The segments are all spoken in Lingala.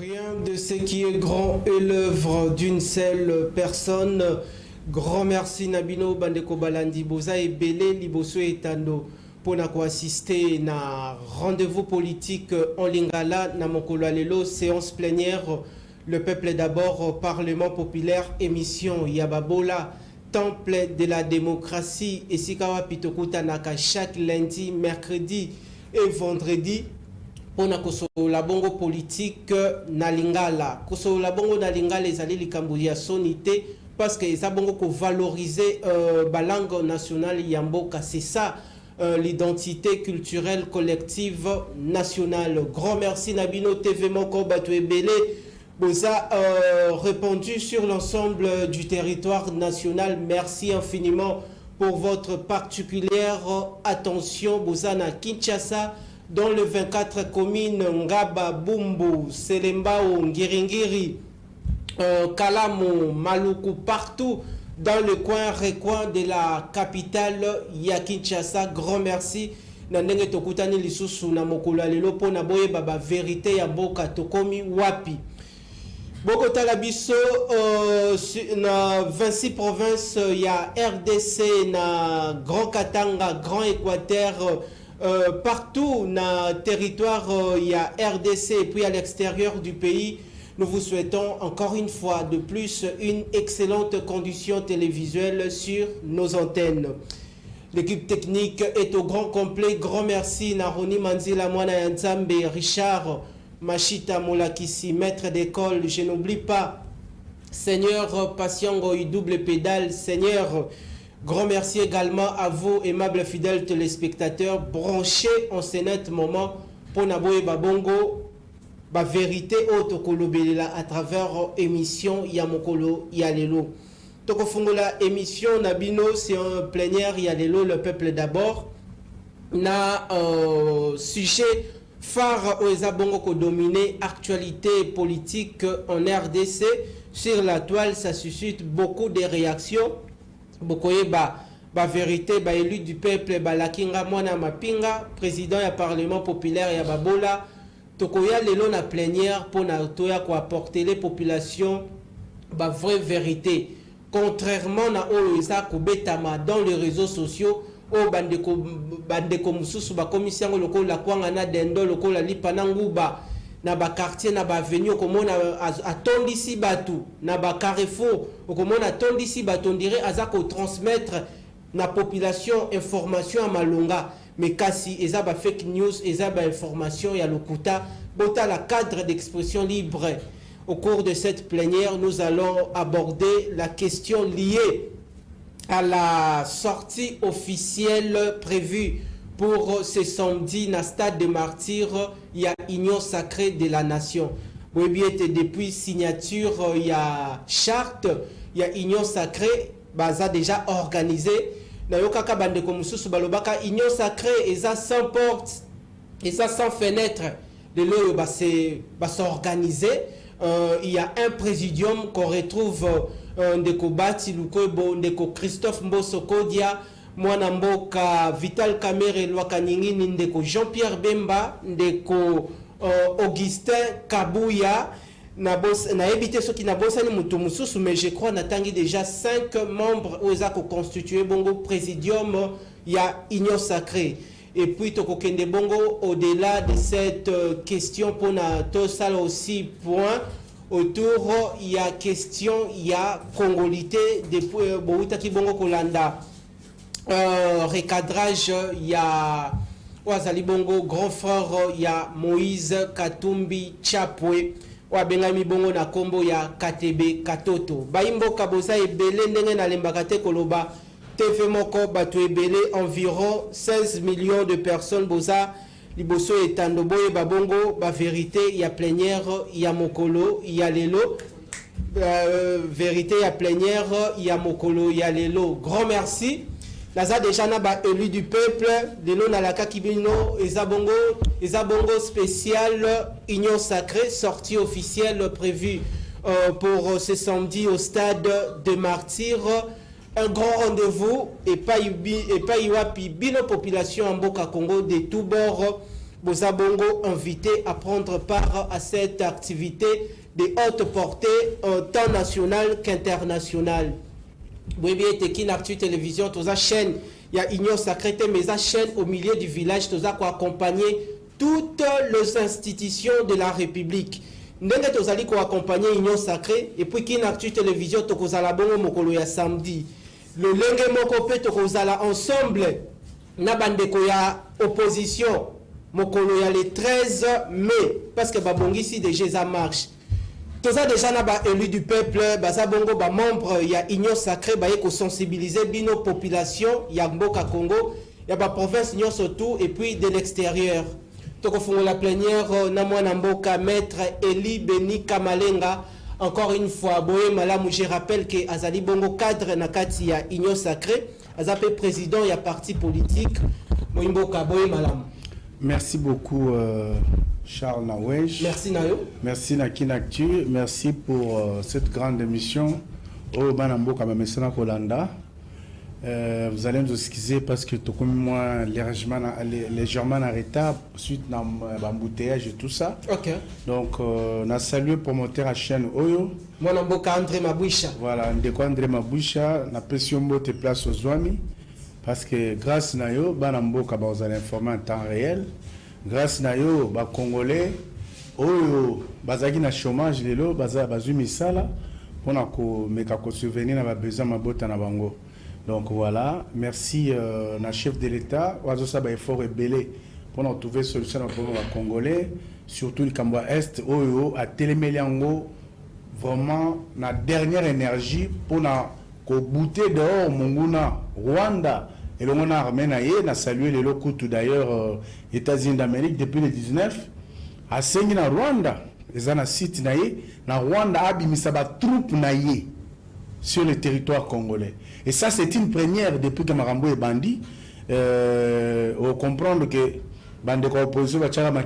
Rien de ce qui est grand est l'œuvre d'une seule personne. Grand merci Nabino Bandeko Balandi Boza et Belé Liboso Etando pour assister na rendez-vous politique en Lingala na mokolo lelo séance plénière. Le peuple d'abord, Parlement populaire, émission Yababola, temple de la démocratie. Et Sikawa Pitokuta Naka chaque lundi, mercredi et vendredi. Pona kosola bongo politique na lingala kosola bongo na lingala ezali likambo ya sonité parce que ça bongo ko valoriser la langue nationale ya mboka, c'est ça l'identité culturelle collective nationale. Grand merci Nabino TV Moko Bato Ebele Boza répondu sur l'ensemble du territoire national. Merci infiniment pour votre particulière attention. Boza na Kinshasa, dans les 24 communes, Ngaba, Bumbu, Selembao, Ngiringiri, Kalamu, Maluku, partout dans le recoin de la capitale, Kinshasa. Grand merci. Nandenge tokutani lisusu na mokolo lelo po na boye baba vérité ya mboka tokomi wapi. Boko talabiso na 26 provinces ya RDC na Grand Katanga, Grand Équateur. Partout dans le territoire, il y a RDC et puis à l'extérieur du pays, nous vous souhaitons encore une fois de plus une excellente condition télévisuelle sur nos antennes. L'équipe technique est au grand complet. Grand merci Naroni Manzila Mwana Yanzambe, Richard Machita Molakisi, maître d'école. Je n'oublie pas Seigneur Patiengo, double pédale, Seigneur. Grand merci également à vous, aimables fidèles téléspectateurs, branchés en ce net moment pour Naboye Babongo, ba vérité autokolobela à travers émission Yamokolo Yalelo. Toko fungola émission Nabino, c'est un plénière Yalelo, le peuple d'abord. Na sujet phare aux Zabongo ko dominé actualité politique en RDC. Sur la toile, ça suscite beaucoup de réactions. Bokoye ba vérité ba élu du peuple ba lakinga mwana mapinga président ya parlement populaire ya babola tokoya lelo na plénière pour na toya ko apporter les populations ba vraie vérité contrairement na oyo eza kobetama dans les réseaux sociaux o bandeko mususu ba commission lokola kwanga na dendo lokola lipana nguba na ba quartier na ba avenue komona atondisi batu na ba carrefour komona atondisi batu on dirait azako transmettre na population information à malonga mais kasi eza ba fake news eza ba information ya lokuta bota la cadre d'expression libre. Au cours de cette plénière, nous allons aborder la question liée à la sortie officielle prévue pour ce samedi dans le stade de Martyrs. Il y a Union sacrée de la nation. Depuis signature, il y a charte, il y a Union sacrée, ça déjà organisé. Union sacrée, et ça sans porte, et ça sans fenêtre. De l'eau, s'organiser. Il y a un présidium qu'on retrouve Ndeko Bati Lukwebo, Ndeko Christophe Mbosokodia, Mwana Mboka, Vital Kamere, Lwakaningini, Ndeko Jean-Pierre Bemba, Ndeko Augustin Kabouya, na évité ceux qui n'a bossé mais je crois n'attendait déjà 5 membres aux accords constitués bongo présidium, il y a Union sacrée. Et puis Tokokende bongo au-delà de cette question pour na salle aussi point autour il y a question il y a congolité depuis Boutaki bongo Kolanda recadrage il y a Ouazali bongo grand frère il y a Moïse Katumbi Chapwe Wabengami bongo na kombo ya Katebe Katoto Baimbo Kabosa et Belé ndenge na lembakate koloba TV Moko Bato Ebele, environ 16 millions de personnes boza liboso etando boye babongo ba vérité il y a plénière il y a mokolo il y a lelo vérité il y a plénière il y a mokolo il y a lelo. Grand merci naza déjà na ba élu du peuple lelo na la kakibino ezabongo spécial Union sacrée sortie officielle prévue pour ce samedi au stade de Martyrs. Un grand rendez-vous et pas Iwapi, bino population en Boka Congo de tous bords Boza Bongo invité à prendre part à cette activité de haute portée tant nationale qu'internationale. Boyebi Tekin Actu Télévision, toza chaîne, il y a Union Sacrée, mais la chaîne au milieu du village, toza quoi accompagner toutes les institutions de la République. Ndenge tozali ko accompagner Union Sacrée et puis Kin Actu Télévision tokozala bongo mokolo ya samedi. Le lenge moko pe tokozala ensemble na bandeko ya opposition mokolo ya le 13 mai parce que babongisi déjà ça marche. Toza déjà na ba élu du peuple baza bongo ba membre ya Union Sacrée ba yeko sensibiliser bino population ya Mboka Congo ya ba province nyonso surtout et puis de l'extérieur. Tokofungo la plénière na mwana Mboka maître Eli Beni Kamalenga encore une fois boye malamu je rappelle que azali bongo cadre na kati ya Union Sacrée azape président ya parti politique Mboka boye malamu. Merci beaucoup Charles Nawej. Merci Nayo. Merci Nakin Actu. Merci pour cette grande émission au Banamboka Mamesana Kolanda. Vous allez nous excuser parce que tout comme moi légèrement en retard suite à l'embouteillage et tout ça. Ok. Donc on a salué promoteur à chaîne Oyo. Mon Mboka André Maboucha. Voilà, Ndeko André Maboucha, na pression bote place aux Ouami parce que grâce à yo Banamboka vous allez informer en temps réel. Grâce à yo ba Congolais Oyo bazaki na chômage lelo bazui misala pona ko meka ko souvenir na ba besoin mabota na bango. Donc voilà, merci na chef de l'État, oiseau ça ba effort belé pour nous trouver solution pour les Congolais, surtout le Cambodge Est, Oyo à Téléméliango, vraiment la dernière énergie pour na ko bouter dehors Monguna, Rwanda et le monde armé na salué les locaux tout d'ailleurs États-Unis d'Amérique depuis le 19 à Sengi na Rwanda, les ana site na Rwanda abimisa ba troupe naie sur le territoire congolais. Et ça, c'est une première depuis que Marambo est bandit. On comprend que bande de opposition,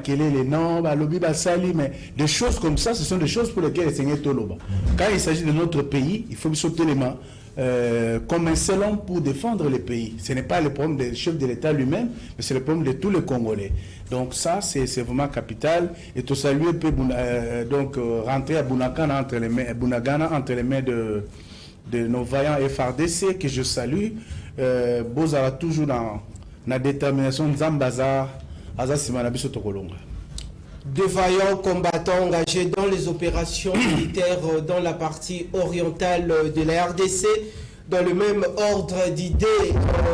les noms, lobby, sali, mais des choses comme ça, ce sont des choses pour lesquelles les Seigneurs Toloba. Quand il s'agit de notre pays, il faut sauter les mains comme un seul homme pour défendre le pays. Ce n'est pas le problème du chef de l'État lui-même, mais c'est le problème de tous les Congolais. Donc ça, c'est vraiment capital. Et tout saluer peut donc rentrer à Bunagana entre les mains de nos vaillants FRDC que je salue. Bozala toujours dans la détermination de Zambaza, Azasimanabiso Tokolonga. De vaillants combattants engagés dans les opérations militaires dans la partie orientale de la RDC. Dans le même ordre d'idées,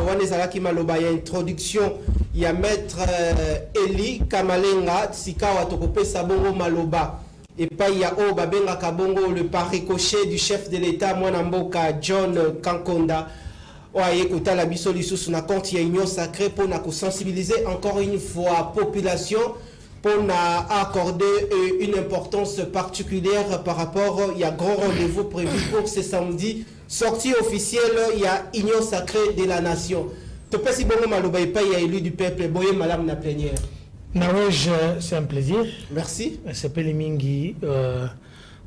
Wanezalaki Maloba, il y a introduction, il y a maître Eli Kamalenga, Tsikawa Tokope Sabongo Maloba. Et pas il y a Babenga Kabongo, le par-ricochet du chef de l'État, Mwanamboka John Kankonda. Écoutez la bisolisus na compte, il y a Union Sacrée pour sensibiliser encore une fois la population pour accorder une importance particulière par rapport, il y a grand rendez-vous prévu pour ce samedi. Sortie officielle, il y a Union Sacrée de la Nation. Topesi Bongo Maloba et pas il y a élu du peuple, Boye Malam na plénière. Nawej, c'est un plaisir. Merci. Je m'appelle Mingi,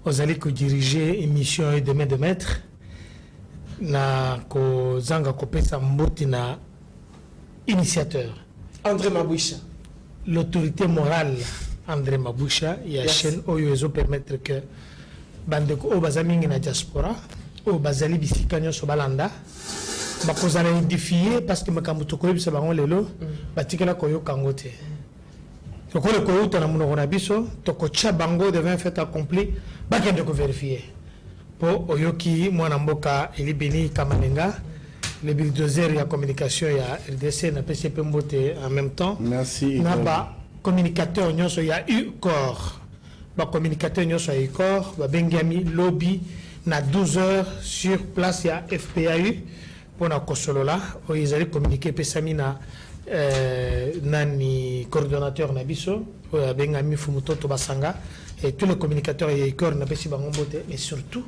vous allez diriger l'émission Demain de Maître. Na ko zanga kopesa mboti na initiateur. André Maboucha. L'autorité morale André Maboucha, il y a chaîne Oyo permettre que bandeko o bazamingi na diaspora, o bazali bisika nyoso balanda. Bakozala édifier parce que makambo tokoli bisa bango lelo, batikela koyo kangote. Donc le koyo na munoko na biso, tokocha bango devant fait accompli, bakende ko vérifier. Pour Oyoki Mwanamboka Elibeni Kamalenga, le bulldozer et la communication il y a RDC na PCP Mbote en même temps. Merci. Na ba communicateur nyoso il y a eu corps. Ba communicateur nyoso il y a eu corps, ba Bengami lobby na 12 heures sur place il y a FPAU pour na kosolola, ils allaient communiquer pesami na nani coordonnateur na biso, Bengami Fumutoto Basanga. Et tous les communicateurs et les corps n'a pas si mais surtout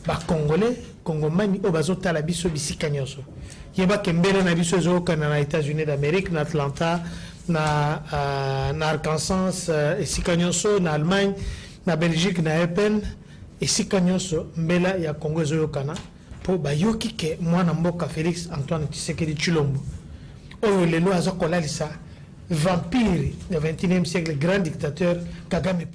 les Congolais, Congomani, au bazo talabiso bisikanyoso. Il y a des gens qui sont aux États-Unis d'Amérique, en Atlanta, en Arkansas, et Sikanyoso, en Allemagne, en Belgique, en Epen, et Sikanyoso, mais là il y a Congo Zoyokana pour Bayoki que moi Namboka Félix Antoine Tshisekedi Chilombo. Oh les lois azokolalisa vampire du XXIe siècle, grand dictateur Kagame.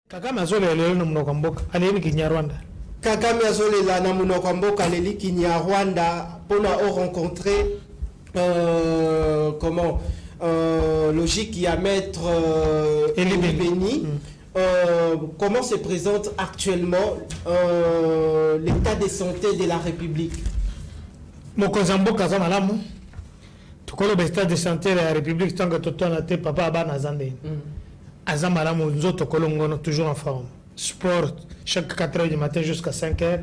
Kagame azolela na munoko mboka aleni Kinyarwanda. Kagame azolela na munoko mboka aleli Kinyarwanda pour rencontrer logique y a maître Eli Beni. Comment se présente actuellement l'état de santé de la République? Mokozamboka za malamu. Tukolo l'état de santé de la République tant que totona te papa bana zande. Azamalamu nzoto kolongono toujours en forme. Sport chaque 4h du matin jusqu'à 5h.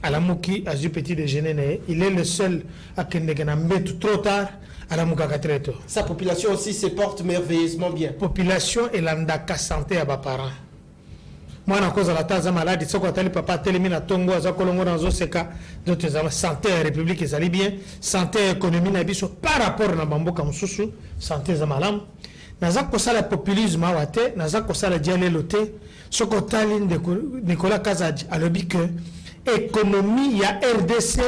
Alamuki a du petit déjeuner. Il est le seul à Kendeganambe trop tard. Alamuka 4h. Sa population aussi se porte merveilleusement bien. Population et l'andaka santé à bas parents. Moi, à cause de la tasse maladie, ce qu'on a papa télémina tongo, à Zakolongo dans Zoseka, d'autres santé à la République, ils allaient bien. Santé économie n'abisso par rapport à Bambo Kamsusu, santé Zamalam. Naza kosala populisme awate, naza kosala dialelote, soko talin de Nicolas Kazadji alobi que économie ya RDC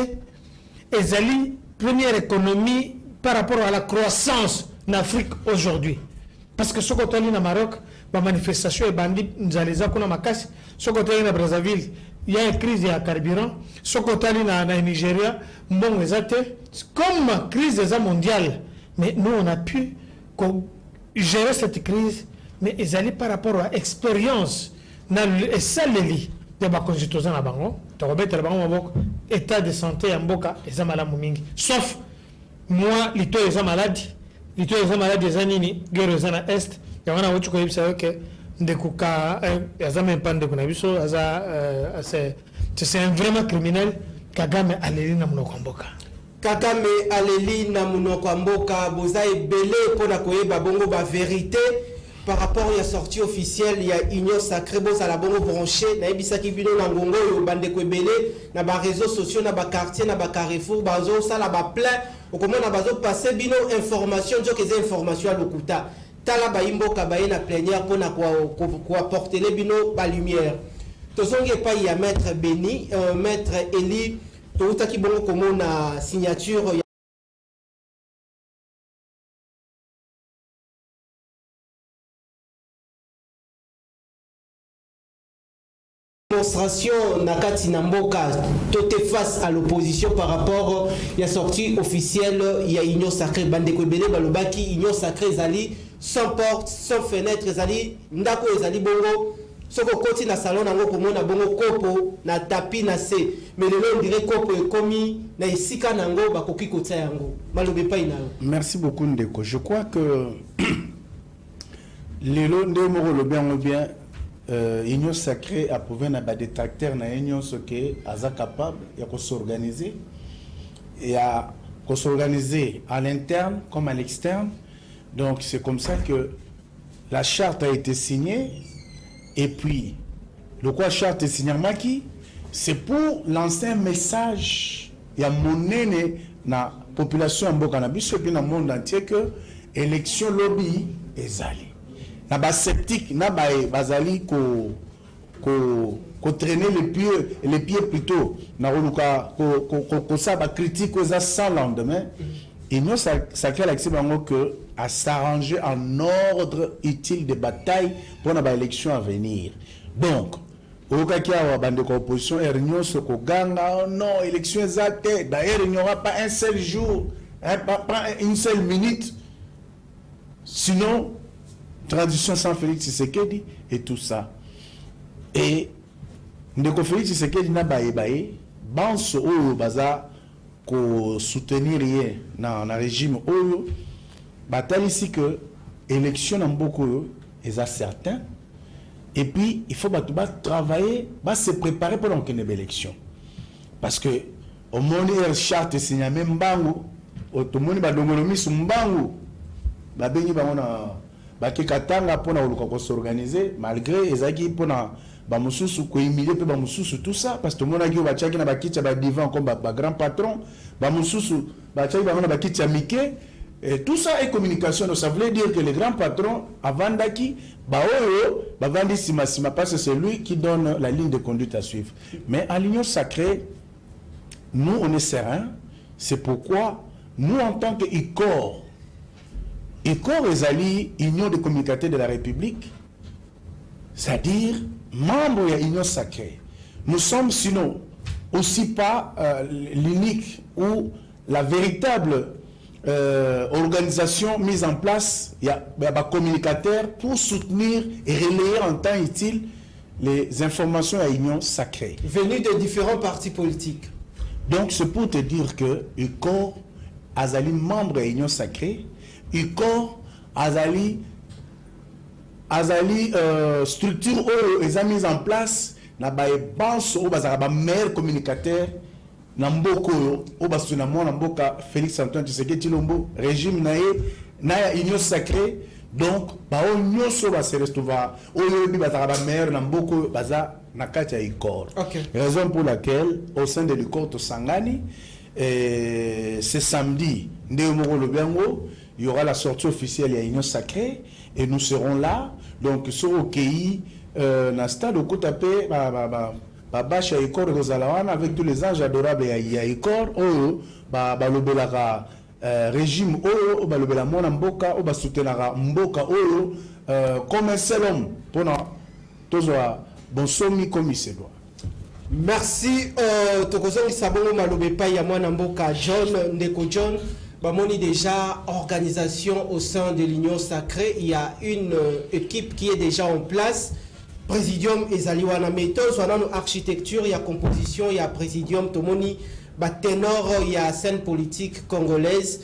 ezali première économie par rapport à la croissance en Afrique aujourd'hui. Parce que soko talin na Maroc, ba manifestation et bandi nzaleza kuna makasi, soko talin na Brazzaville, il y a une crise de carburant, soko talin na Nigeria, mbongo ezate, comme crise mondiale. Mais nous on a pu gérer cette crise, mais ils allaient par rapport à l'expérience et celle de la constitution à Bango, état de santé en Boka, et ça malade mingi. Sauf moi, l'ito est malade, des années, guerre aux années est, il y a un autre qui dit que Ndekuka, il y a un pan de Kunabiso, c'est un vraiment criminel, Kagame Aleli Namunokamboka. Kagame aleli na munoko mboka boza ebele pona koyeba bongo ba vérité par rapport à la sortie officielle il y a union sacrée boza la bongo branché na ebisaki bino na ngongo yo bande ko ebele na ba réseaux sociaux na ba quartier na ba carrefour bazo sala ba plein okomona bazo passer bino information nzo keze information à lokuta tala ba imboka ba na plénière pona ko apporter les bino ba lumière tozonge pa ya maître Beni maître Eli tout qui bon comme on a signature démonstration nakati namboka tout est face à l'opposition par rapport il y a sortie officielle il y a union sacrée bande ko belé balobaki union sacrée zali sans porte sans fenêtre zali ndako ezali bongo soko koti na salon nango komona bongo kopo na tapi na se mais le on dirait kopo ekomi na isika nango bakoki kotia yango malobe pa inayo. Merci beaucoup Ndeko. Je crois que lelo ndemo lo bien union sacrée a prouvé na ba détracteur na union ce que aza capable ya ko s'organiser et à s'organiser à l'interne comme à l'externe. Donc c'est comme ça que la charte a été signée. Et puis, le quoi charte signé Maki, c'est pour lancer un message. Il y a mon aîné, la population en Bokanabis, et puis dans le monde entier, que l'élection lobby est zali. Na ba sceptique, na ba bazali ko traîner les pieds plutôt. Na oluka ko ça ba critique aux sans lendemain. Et nous ça crée l'accès que à s'arranger en ordre utile de bataille pour la élection à venir. Donc, au cas où il y a une opposition, non, élection exacte, d'ailleurs il n'y aura pas un seul jour, pas une seule minute. Sinon, tradition sans Félix Tshisekedi et tout ça. Et Ndeko Félix Tshisekedi n'a pas ébaillé, banse au baza ko soutenir rien dans le régime oyo. Bataille ici que l'élection dans beaucoup est certain et puis il faut travailler, se préparer pour une élection parce que au monde il charte signé même bango au monde ba dongolomi sumbango ba bengi ba ona ba kikatanga pour na s'organiser malgré ezaki pour na ba mususu ko humilier pe ba mususu tout ça parce que monde a ba tchaki na ba kitcha ba divan comme ba grand patron ba mususu ba tchaki ba na ba kitcha mike Et tout ça est communication. Donc ça voulait dire que les grands patrons, avant d'aki, Bavandi Sima, parce que c'est lui qui donne la ligne de conduite à suivre. Mais à l'Union sacrée, nous, on est sereins. C'est pourquoi, nous, en tant que ICOR est allié Union des communicateurs de la République, c'est-à-dire membre de l'Union sacrée. Nous sommes sinon aussi pas l'unique ou la véritable organisation mise en place, il y a des communicateurs pour soutenir et relayer en temps utile les informations à l'Union sacrée. Venus de différents partis politiques. Donc c'est pour te dire que UCOR Azali membre de l'Union sacrée, UCOR Azali structure où est mise en place, na ba banse où bazaba meilleur communicateur. Namboko au bastunamo Namboka Félix Antoine Tshisekedi Tshilombo régime na union sacrée donc ba onyoso ba se retrouva oyobi bazaba maire Namboko baza nakati ya ICOR. Raison pour laquelle au sein de l'ICOR to Sangani ce samedi ndemoko lobiango il y aura la sortie officielle à union sacrée et nous serons là donc sur OKI na stade au Kotapé Babacha ICOR avec tous les anges adorables à ICOR, régime Oyo, Balobela Mona Mboka, Oba Soutenara Mboka Oyo, comme un seul homme, pour nous, bonsomi comme il se doit. Merci, Tokozongi Sabongo Malobepa Yamwana Mboka John, Ndeko John. Bamoni déjà organisation au sein de l'Union sacrée, il y a une équipe qui est déjà en place. Présidium ezaliwana méthode soit dans architecture, il y a composition, il y a présidium tomoni ténor, il y a scène politique congolaise,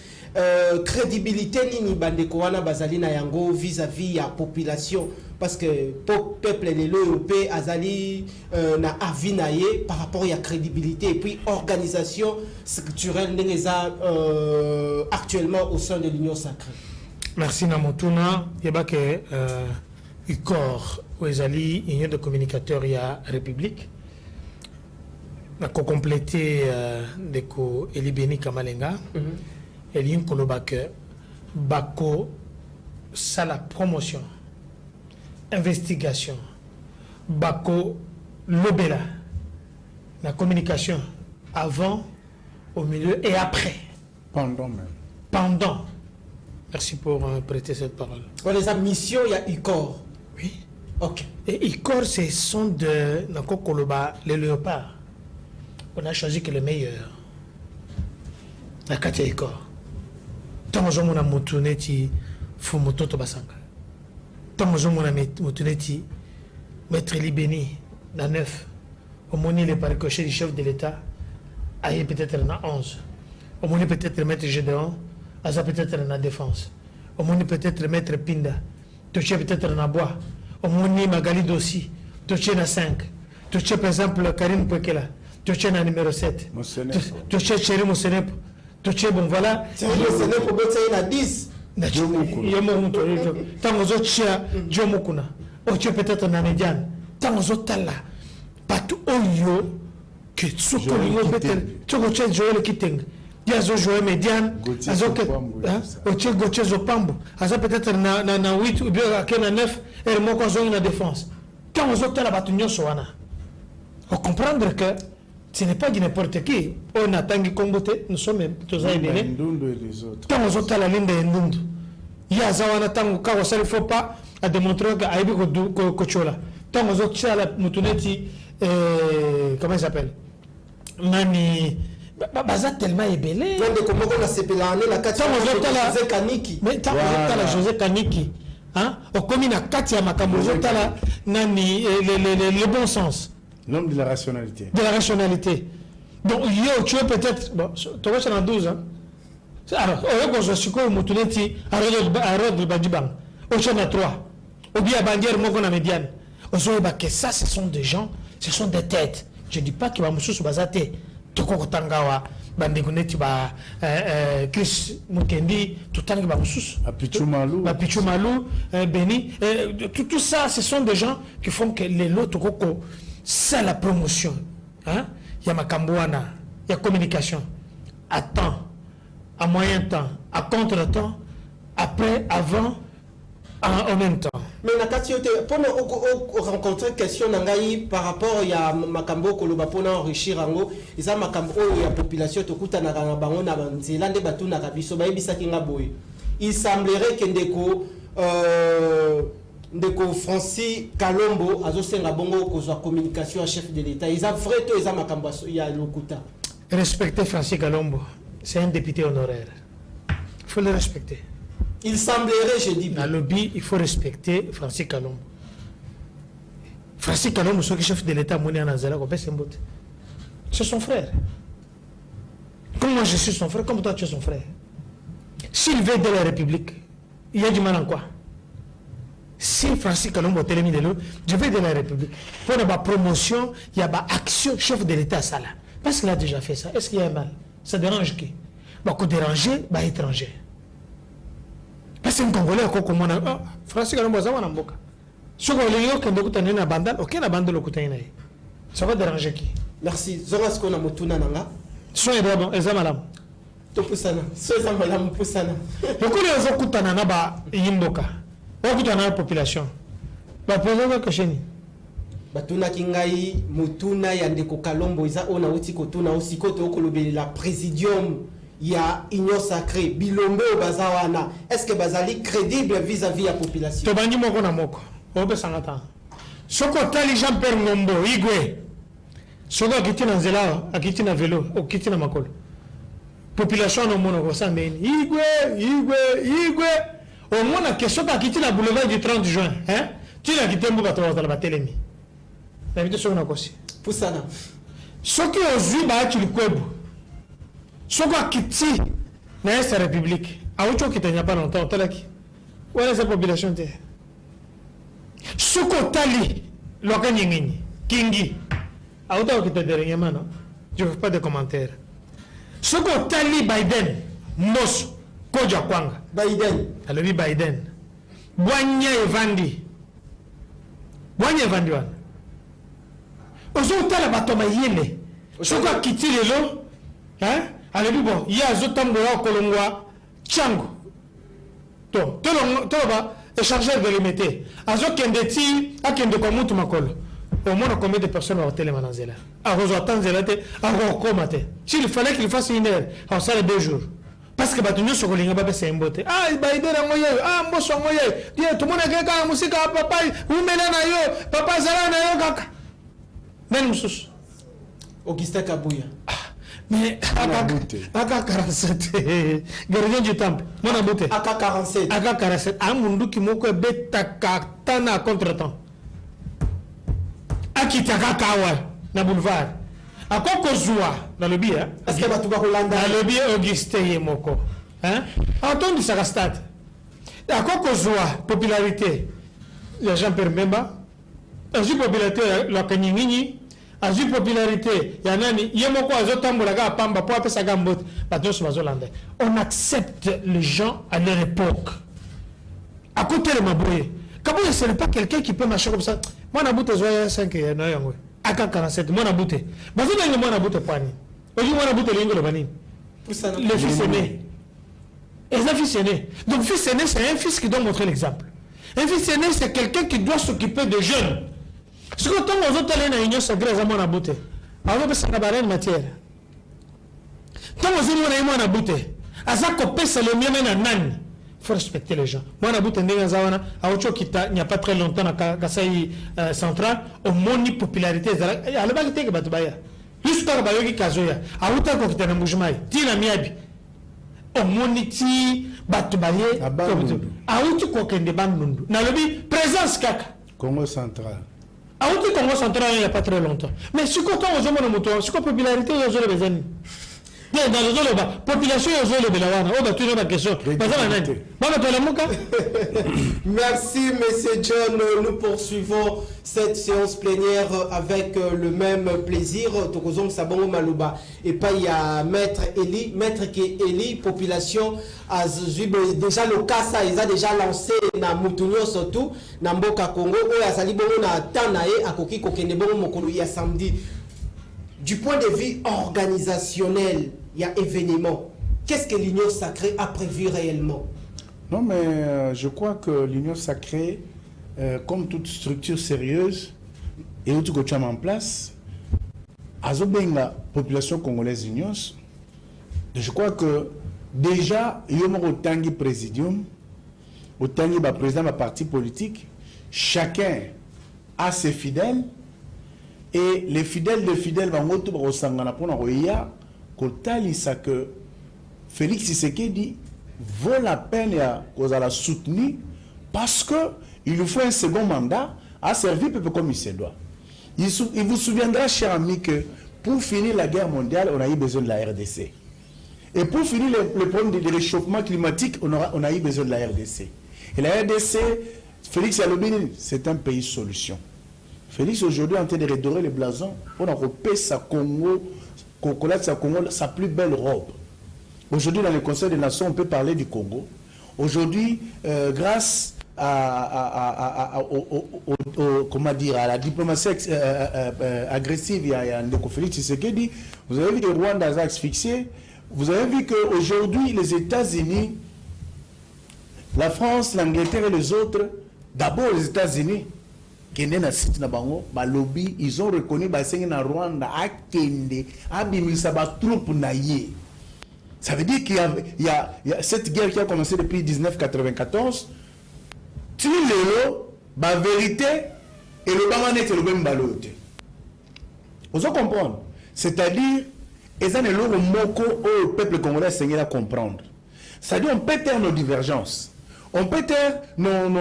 crédibilité nini bandeko wana bazali na yango vis-à-vis ya population parce que peuple l'européen azali na avinaye par rapport à crédibilité et puis organisation structurelle n'eza actuellement au sein de l'Union sacrée. Merci Namotuna yebake ICOR Ouezali, Union de communicateurs, il y a République. On a complété Deko Elibeni Kamalenga. Et il y a un Bako, ça la promotion, investigation, Bako, Lobela, la communication avant, au milieu et après. Pendant même. Pendant. Merci pour prêter cette parole. Pour les missions, il y a ICOR. Oui. Ok. Et ICOR, ce sont de les léopards. On a choisi que le meilleur. La Katia ICOR. Tant que on a motuneti Fumototo Basanga. Tant que on a motuneti Maître Libeni, la 9. Au moni les paricochets du chef de l'État, aïe peut-être na 11. Au moni peut-être Maître Gédéon, Aza peut-être na défense. Au moni peut-être Maître Pinda, Toché peut-être na bois. Au moni Magali Dossi, Toché na 5. Toché par exemple Karine Pekela, Toché na numéro 7. Toché Chéri Mosenepo. Toché bon voilà. Chéri Mosenepo peut-être na 10. Yomomuto. Tant aux autres chia, Jomokuna. Oché peut-être na médiane. Tant aux autres là. Partout oyo que Sokolingo peut-être. Toché Joël Kiteng. Yazo Joël médiane. Azo que. Oché Goché Zopambo. Azo peut-être na 8 ou bien na 9. Et moi quand on a défense. Tant aux autres là batunyo soana. Faut comprendre que ce n'est pas de n'importe qui. On a tangi kombote, nous sommes tous à Ebene. Tant aux autres la ligne de Ndundu. Il y a Zawana Tango Kawasa, il ne faut pas à démontrer qu'à Ebi Kochola. Tant aux autres la Moutuneti, comment il s'appelle Nani. Baza tellement ébélé. Donc, comment on a séparé la Katia José Kaniki. Mais tant aux autres la José Kaniki. Au commune à Katia Makambo, Nani, le bon sens. L'homme de la rationalité. De la rationalité. Donc, tu es peut-être. Bon, tu vois, c'est dans 12 ans. Alors, on va se faire Moutouneti à Rod Badibang. Au Chana 3. Ou bien à Bandière Mokona Médiane. On se dit que ça, ce sont des gens, ce sont des têtes. Je ne dis pas qu'il va moussou bazate. Toko Tangawa, Bandeguneti, Chris Mukendi, tout le temps qui va moussou. Apichou Malou, Beni. Tout ça, ce sont des gens qui font que les lots Toko. C'est la promotion. Il y a Makambouana, il y a communication. Attends, à moyen temps, à contre-temps, après, avant, en même temps. Mais pour rencontrer question par rapport à Makambo Koloba pour enrichir ango, et Makambo la population tokuta na bango na nzela batu na kabiso ba ebisa kinga boy. Il semblerait que ndeko Francis Kalombo azosenga bongo kozwa communication à chef de l'État. Ils a vrai to ils a Makambo ya lokuta. Respecter Francis Kalombo, c'est un député honoraire. Il faut le respecter. Il semblerait, je dis. Dans le lobby, il faut respecter Francis Kalombo. Francis Kalombo, c'est le chef de l'État, c'est son frère. Comme moi je suis son frère, comme toi tu es son frère. S'il veut de la République, il y a du mal en quoi? Si Francis Kalombo est mis de l'eau, je vais de la République. Pour la promotion, il y a une action chef de l'État, ça là. Parce qu'il a déjà fait ça. Est-ce qu'il y a un mal? Ça dérange qui? Qu'on déranger, étranger. Parce que les Congolais ont comme on Francis Kalombo a un boka. Si on a qui est bandal, aucun bandal au côté. Ça va déranger qui? Merci. Zoras qu'on a motuna nanga. Soyez bon, et ça madame. Topusana. Soyez ça madame Pusana. Le coup les okutana na ba yimboka. Okutana la population. Ba poser que chez nous. Batuna kingai motuna ya ndeko Kalombo iza ona uti kotuna osikote okolobeli la présidium. Il y a union sacrée, Bilombe au Bazawana. Est-ce que Bazali crédible vis-à-vis de la population? Tobani moko na moko. Obe sangata. Soko tali Jean Pierre Ngombo, Igwe. Soko akiti na nzela, akiti na vélo, akiti na makolo. Population no mono ko sambeni. Igwe. Au moins la question akiti na boulevard du 30 juin, hein? Tu l'as quitté mbuka to la batelemi. La vidéo sur na kosi. Pusana. Soko ozui ba tu likwebu. Soko akiti na sa république auto qui tenya pas longtemps talaki wala sa population te soko tali lokani ngini kingi auto qui te dernièrement non je veux pas de commentaires soko tali Biden mos koja kwanga Biden alobi Biden bwanya evandi wana ozo tala batoma yele soko akiti lelo hein. Allez, bon, il y a un tambour kolongwa chango. To ba échanger de limiter. Azo kendeti akende komutu makolo. Au moins combien de personnes vont télé manazela. A rejoindre zelate, a rekomate. S'il fallait qu'il fasse une heure, on ça les 2 jours. Parce que batunyo sokolinga ba c'est imbote. Ah, Biden a moyen, ah mboso moyen. Dia tout le monde a kaka musika papa, umela na yo, papa zala na yo kaka. Même sous. Augustin Kabouya. Mais AK-47, gardien du temple, mon abouté. AK-47. AK-47, un mundu qui m'a bêta katana contre-temps. Akitaka kawa, na boulevard. Akoko zoua, dans le billet. Est-ce que tu vas Hollande? Dans le billet, Augustin Yemoko. Hein? Entendu ça, stade. Akoko zoua, popularité. Les gens permettent. Ajout popularité, la Kanyingini. Ajout popularité, il y a nani, yemoko azotambola ga pamba po apesa ga mbot, batos bazolande. On accepte les gens à leur époque. À côté de Mabouye. Kabouye, ce n'est pas quelqu'un qui peut marcher comme ça. Moi, Naboute, zoya 5 et non, yango. AK-47, moi, Naboute. Bazo n'a moi, Naboute, poani. Oji, moi, Naboute, l'ingo, le bani. Le fils aîné. Et le fils aîné. Donc, fils aîné, c'est un fils qui doit montrer l'exemple. Un fils aîné, c'est quelqu'un qui doit s'occuper de jeunes. Ce que tant aux autres allez dans l'union sacrée, ça m'a bouté. Alors que ça n'a pas de matière. Tant aux autres allez dans bouté. À ça qu'on c'est le mieux maintenant nan. Il faut respecter les gens. Moi na bouté ndenge zawana, a autre qui il n'y a pas très longtemps na Kasai central, au moni popularité zala. Alors ba kiteke batubaya. Jusqu'à ba yoki kazoya. A uta ko kitana mujumai. Ti na miabi. Au moni ti batubaye. A uti ko kende bandundu. Na lobi présence kaka. Congo central. A outil Congo central il n'y a pas très longtemps. Mais si quand on a un moto, si la popularité est aux besoin. Dans les autres, la population est aux besoin. On va toujours la question. Merci, monsieur John. Nous poursuivons cette séance plénière avec le même plaisir. Tokozong Sabongo Malouba. Et pas il y a Maître Eli. Maître qui est Eli, population. Déjà le cas, ça, ils ont déjà lancé na Moutounio surtout, na Mboka Congo. Où a sali bongo na Tanae, à Koki Kokende bongo mokolo ya samedi. Du point de vue organisationnel, il y a événement. Qu'est-ce que l'Union sacrée a prévu réellement? Non, mais je crois que l'Union sacrée, comme toute structure sérieuse, et où tu as en place, a la population congolaise union. Je crois que déjà, il y a un tangi présidium, au tangi président de parti politique, chacun a ses fidèles, et les fidèles vont que Félix Tshisekedi vaut la peine de la soutenir parce qu'il lui faut un second mandat à servir peu comme il se doit. Il vous souviendra, cher ami, que pour finir la guerre mondiale, on a eu besoin de la RDC. Et pour finir le problème du réchauffement climatique, on a eu besoin de la RDC. Et la RDC, Félix Yalobini, c'est un pays solution. Félix aujourd'hui est en train de redorer les blasons pour repayer sa Congo, sa plus belle robe. Aujourd'hui, dans le Conseil des Nations, on peut parler du Congo. Aujourd'hui, grâce comment dire, à la diplomatie agressive, il y a Ndeko Félix Tshisekedi, vous avez vu que Rwanda a asphyxié, vous avez vu qu'aujourd'hui, les États-Unis, la France, l'Angleterre et les autres, d'abord les États-Unis, ils ont reconnu que Rwanda a kende, a bimisa ba troupe naïe. Ça veut dire qu'il y a cette guerre qui a commencé depuis 1994. Tu la vérité et le bamanet et le même balote. Vous comprenez? C'est-à-dire, ils ont le moko au peuple congolais à comprendre. C'est-à-dire, on peut taire nos divergences. On peut taire nos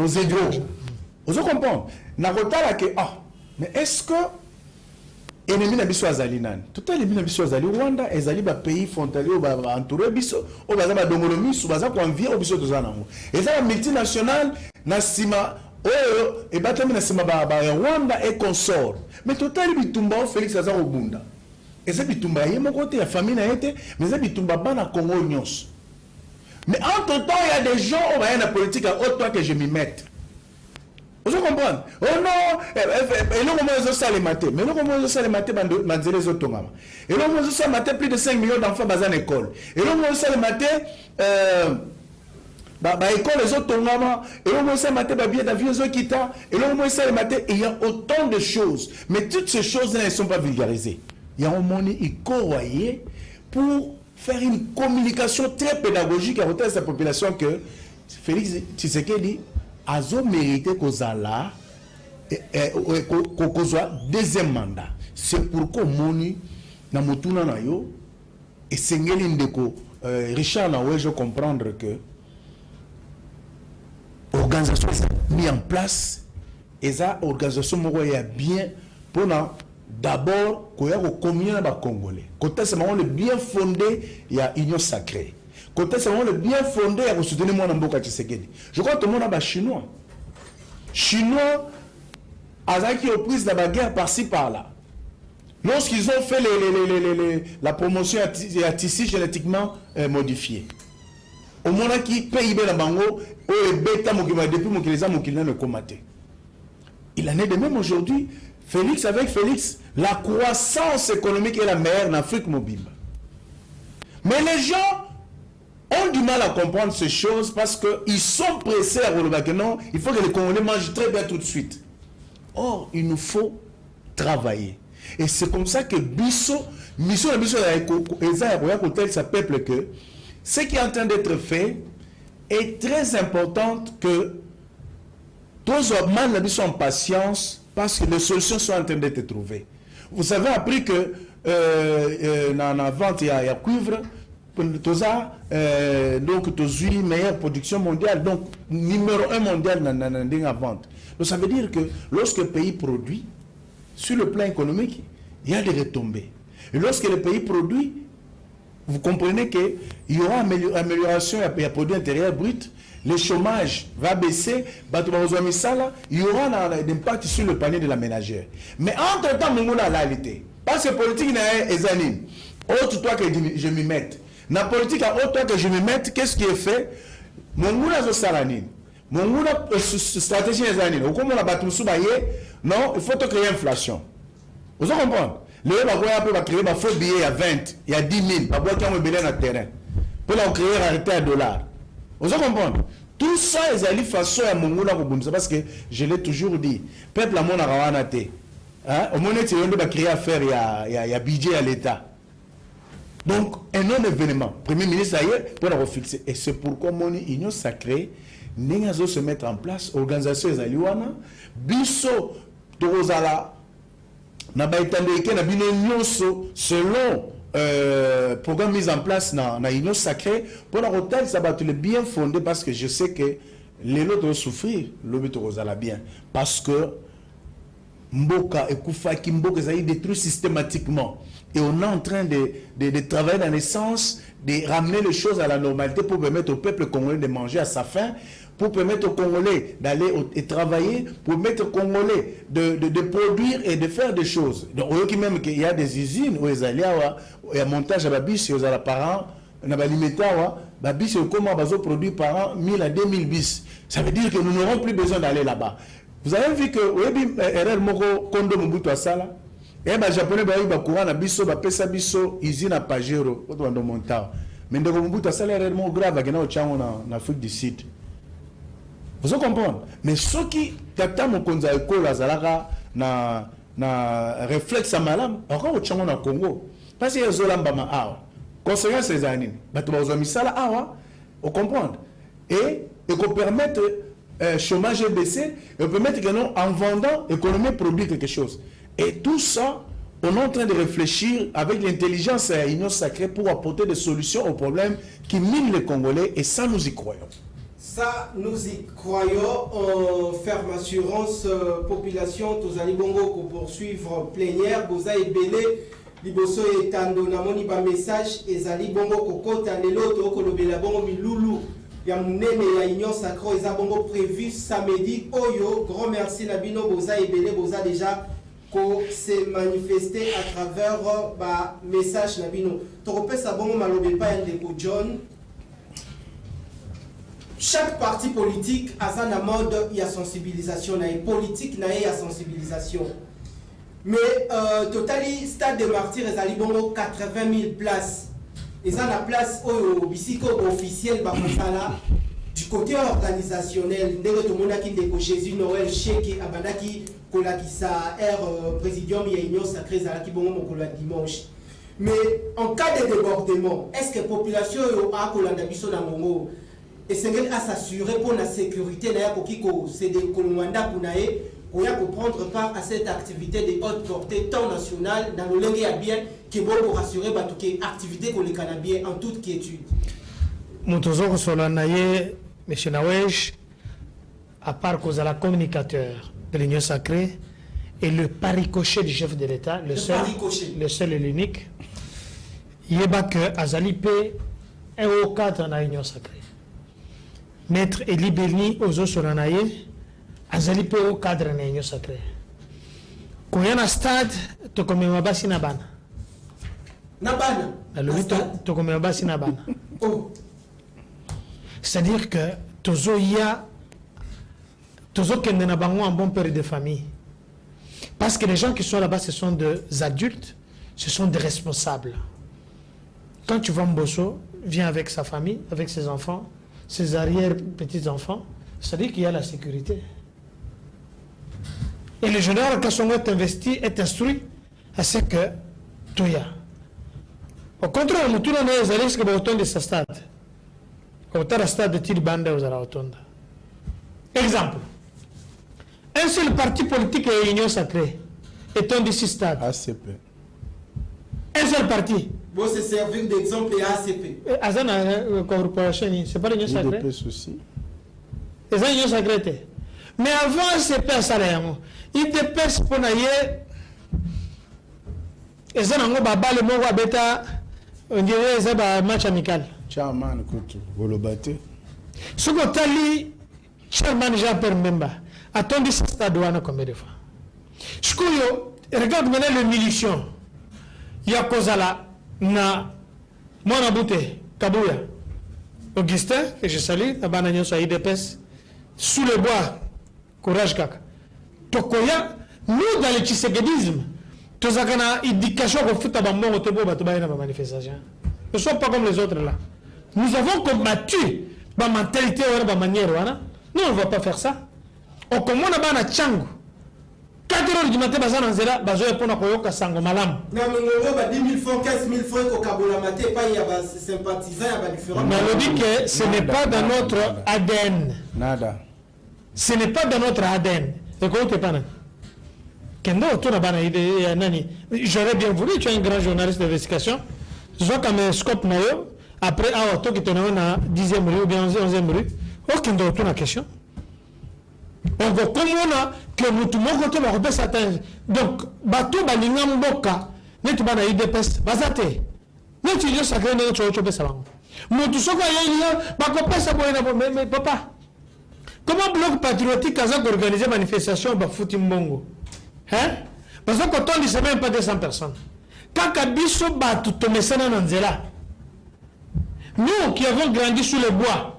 idéaux. Vous comprenez? Mais est-ce que ennemi na biso azali nani? Tout ennemi na biso azali Rwanda, ezali ba pays frontalier ba entouré biso, o baza ba dongolo miso, baza ko envier biso tozana ngo. Ezala multinational na sima oyo e batami na sima ba Rwanda et consort. Mais total bitumba Félix aza obunda. Eza bitumba yemo côté ya famille na été, mais eza bitumba bana Congo nyos. Mais entre-temps, il y a des gens qui ont la politique à haute toi que je m'y mette. Vous comprenez? Oh non, et là, comment ils ont ça les matés? Mais là, comment ils ont ça les matés? Les autres. Et là, comment ils ont ça les matés? Plus de 5 millions d'enfants dans une école. Et là, comment ils ont ça les matés? École, les autres. Et là, comment ils ont ça les matés? Billet d'avion, les autres quittants. Et là, comment ils ont ça les matés? Il y a autant de choses. Mais toutes ces choses-là ne sont pas vulgarisées. Il y a un moment, il croyait pour faire une communication très pédagogique à l'auteur de sa population que Félix Tshisekedi a mérité qu'on soit deuxième mandat. C'est pourquoi Moni na motuna na yo et Sengeli Ndeko Richard Naoué, je comprendre que l'organisation est mise en place et ça organisation est bien pour d'abord qu'il y a combien de Congolais. Côté c'est le bien fondé, il y a union sacrée. Côté c'est le bien fondé, il y a soutenir moi dans Mboka Tshisekedi. Je crois que tout le monde a chinois. Chinois, qui ont pris la guerre par-ci par-là. Lorsqu'ils ont fait la promotion à tissu génétiquement modifié. Au moment qui paye la bango, depuis mon le commaté. Il en est de même aujourd'hui. Félix, avec Félix, la croissance économique est la meilleure en Afrique mobile. Mais les gens ont du mal à comprendre ces choses parce qu'ils sont pressés à relever que non, il faut que les Congolais mangent très bien tout de suite. Or, il nous faut travailler. Et c'est comme ça que Bisso, sa peuple que ce qui est en train d'être fait est très important que tous les gens en patience parce que les solutions sont en train d'être trouvées. Vous avez appris que dans la vente, il y a cuivre, donc tous les meilleure production mondiale, donc numéro 1 mondial dans la vente. Donc ça veut dire que lorsque le pays produit, sur le plan économique, il y a des retombées. Et lorsque le pays produit, vous comprenez qu'il y aura une amélioration du produit intérieur brut, le chômage va baisser, il y aura un impact sur le panier de la ménagère. Mais entre-temps, mon la réalité. Parce que la politique n'est pas anime. Autre toi que je m'y mette. Dans la politique, autre toi que je m'y mette, qu'est-ce qui est fait? Mon moula zo salanine. Mon moula stratégie des années. Au comment on a battu non, il faut créer inflation. Vous comprenez? Le Bagoya va créer un faux billet à 20, il y a 10 000, Bagoya qui a un billet dans le terrain. Pour la créer arrêter à $. Vous comprenez? Tout ça, ils allaient façon à mon parce que je l'ai toujours dit. Peuple à mon arawanate. Au moment où on va créer affaire, il y a budget à l'État. Donc, un non-événement. Premier ministre, pour la refixer. Et c'est pourquoi mon union sacrée, nous se mettre en place, organisation des Aliwana, biso, Torozala, selon programme mis en place dans l'union sacrée, pour la hôtel, ça va être bien fondé parce que je sais que les autres vont souffrir, l'objet Torozala bien. Parce que Mboka et Koufaki, Mboka, ça y est détruit systématiquement. Et on est en train de travailler dans le sens de ramener les choses à la normalité pour permettre au peuple congolais de manger à sa faim, pour permettre aux Congolais d'aller et travailler, pour permettre aux Congolais de produire et de faire des choses. Donc, on voit même qu'il y a des usines où il y a montage à Babis, il y a par an, on a alimentaire, Babis, comment on va produire par an 1000 à 2000 bis. Ça veut dire que nous n'aurons plus besoin d'aller là-bas. Vous avez vu que RL Moko Kondo Mobutu Asala, et les Japonais ont courant à Bisso, Pesa Bisso, usine à Pajero, au Monta. Mais de Mobutu Asala est réellement grave en Afrique du Sud. Vous comprenez? Mais ceux qui t'attendent au Konza Eko, la Zalaga, na réflexe à malam, encore au Tchango na Congo. Parce qu'il y a Zolambama Awa. Conséquence ces années, Batouba Misala Awa, vous comprenez? Et qu'on permette chômage baissé, et permettre que nous, en vendant, l'économie produit quelque chose. Et tout ça, on est en train de réfléchir avec l'intelligence et l'union sacrée pour apporter des solutions aux problèmes qui minent les Congolais, et ça, nous y croyons. Ça, nous y croyons. En ferme assurance, population, tous les bongo pour poursuivre plénière, Boza et Belé, Liboso et Tando, Namoni, ba message, et Zali bongo kokota, Nelo, Tokolobela bongo, Miloulou, Yamounene, la union sacrée, et Zabongo prévu samedi, Oyo, grand merci Nabino, Boza et Belé, Boza déjà, qu'on s'est manifesté à travers ba message Nabino. Toropé Sabongo, Malobé, pas un déco John. Chaque parti politique a sa mode, il y a sensibilisation, il y a politique, il y a sensibilisation. Mais total, stade de martyrs, il y a 80 000 places. Et ça, la place au bicycle officiel, du côté organisationnel, tout le monde qui est Jésus Noël, Cheikh, Abadaki, Kolakisa, Présidium, il y a une sacrée, qui est dimanche. Mais en cas de débordement, est-ce que la population a Kolandabiso dans Mongo? Et c'est à s'assurer pour la sécurité, c'est des Kolomanda pour prendre part à cette activité de haute portée, tant nationale, dans le langue bien, qui est bon pour assurer que l'activité qu'on les Canadiens en toute quiétude. Moutozoko Solanaye, M. Nawej, à part cause à la communicateur de l'Union sacrée et le paricochet du chef de l'État, le seul et l'unique, il y a que Azalipe est au cadre de l'Union sacrée. Maître Eli Belni Ozo Solanaye, Azalipe au cadre de l'Union sacrée. Quand il y a un stade, tu comme un bassin Nabana. Nabana. Tu comme un bassin Nabana. C'est-à-dire que Tozo ya Tozo Kende Nabango un bon père de famille. Parce que les gens qui sont là-bas, ce sont des adultes, ce sont des responsables. Quand tu vas Mbosso, viens avec sa famille, avec ses enfants, ses arrière-petits-enfants, c'est-à-dire qu'il y a la sécurité. Et le général Kassongo est investi, est instruit à ce que Toya. Au contraire, nous tous les allés que autant de ce stade. Autant de stade de Tilbanda aux Araotonda. Exemple. Un seul parti politique est l'Union sacrée. Et un de ces stades. ACP. Un seul parti. Bon, c'est servir d'exemple et ACP. Azana corporation, c'est pas l'Union sacrée. C'est ça l'Union sacrée. Mais avant ACP, ça rien. Il dépêche pour naïe. Et ça n'a pas le mot bêta. On dirait que c'est un match amical. Chairman, écoute, vous le battez. Ce que tu as dit, chairman, j'ai appelé membre. Attendez, ce stade combien de fois. Ce que regarde maintenant les munitions. Il y a cause là. Na mon abouté Kabouya Augustin que je salue la banane sur IDPS sous le bois courage kaka Tokoya nous dans le tshisekedisme Tous les éducation au foot à Bambo, au Tobo, à la manifestation. Ne sommes pas comme les autres là. Nous avons combattu ma mentalité ou ma manière. Nous, on ne va pas faire ça. On commence à Tchango. 4 heures du matin, on va répondre à Koyoka Sango Malam. Non, mais on va 10 000 francs, 15 000 francs au Kabola Maté, pas il y a des sympathisants, il y a des différents. Mais on dit que ce n'est pas dans notre ADN. Nada. Ce n'est pas dans notre ADN. Écoutez pas. J'aurais bien voulu, tu es un grand journaliste d'investigation. Je vois comme un scope après, toi qui es dans la 10e rue ou bien 11e rue, aucun d'autre la question. On voit comme on a que nous tout le monde côté va repérer certains. Donc, bateau balinga mboka, ne tu vas na IDPS, bazate. Ne tu dis sacré ne tu vas ça. Moi tout ce qu'il y a, bah copain ça mais papa. Comment bloc patriotique a organisé manifestation ba fouti mbongo? Hein? Parce que quand on dit c'est même pas 200 personnes. Quand Kabiso bat tout le messana nanzela. Nous qui avons grandi sous les bois.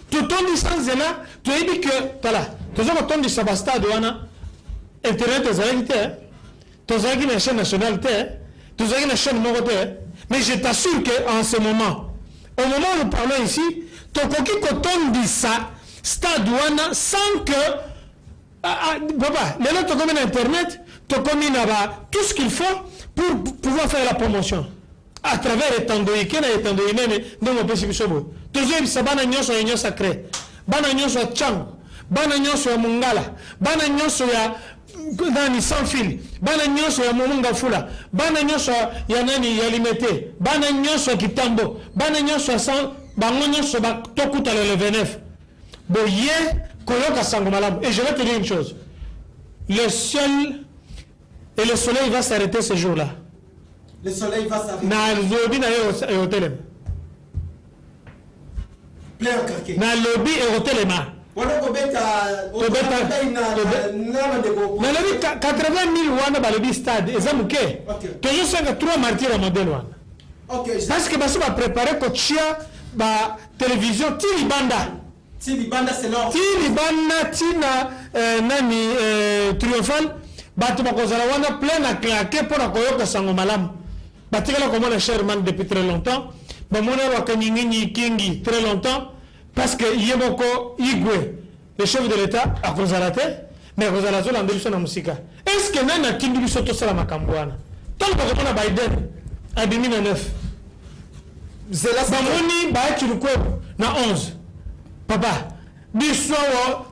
Tout le dit sans zela, tu as dit que voilà, tu as quand on dit sabasta douana internet des réalités. Tu as dit une chaîne nationale tu as dit une chaîne mondiale. Mais je t'assure que en ce moment, au moment où nous parlons ici, tu as dit quand on dit ça, stade douana sans que papa, les autres comme internet, tu commis tout ce qu'il faut pour pouvoir faire la promotion. À travers les tandoïs, qui est tandoïs même dans mon pays bisobo. Toujours ça bana nyonso ya nyonso sacré. Bana nyonso ya Tchango, bana nyonso ya Mungala, bana nyonso ya nani sans fil, bana nyonso ya Momunga Fula, bana nyonso ya nani ya Limete, bana nyonso ya Kitambo, bana nyonso ya San, bango nyonso ba tokuta le 29. Boye Koyoka Sango Malam. Et je vais te dire une chose. Le ciel et le soleil va s'arrêter ce jour-là. Le soleil va s'arrêter. Na lobby na hôtel. Plein craqué. Na lobby et hôtel ma. Voilà ko beta na lobby 80 000 wana ba lobby stade ezamuke. Toujours 3 martyrs à modèle wana. OK. Parce que basi va préparer ko chia ba télévision Tilibanda. Tilibanda c'est l'or. Tilibanda tina nani triomphal bato bakozala wana plein à claquer pour la koyoka sango malam. Batikala comme le Sherman depuis très longtemps. Bamona wakanyingi kingi très longtemps parce que Yemoko Igwe, le chef de l'État, a kozalate, mais kozalazo l'ambition na musika. Est-ce que nana kindu bisoto sala makambwana? Tant que on a Biden en 2009. C'est la Bamoni ba chulukwe na 11. Papa, biswa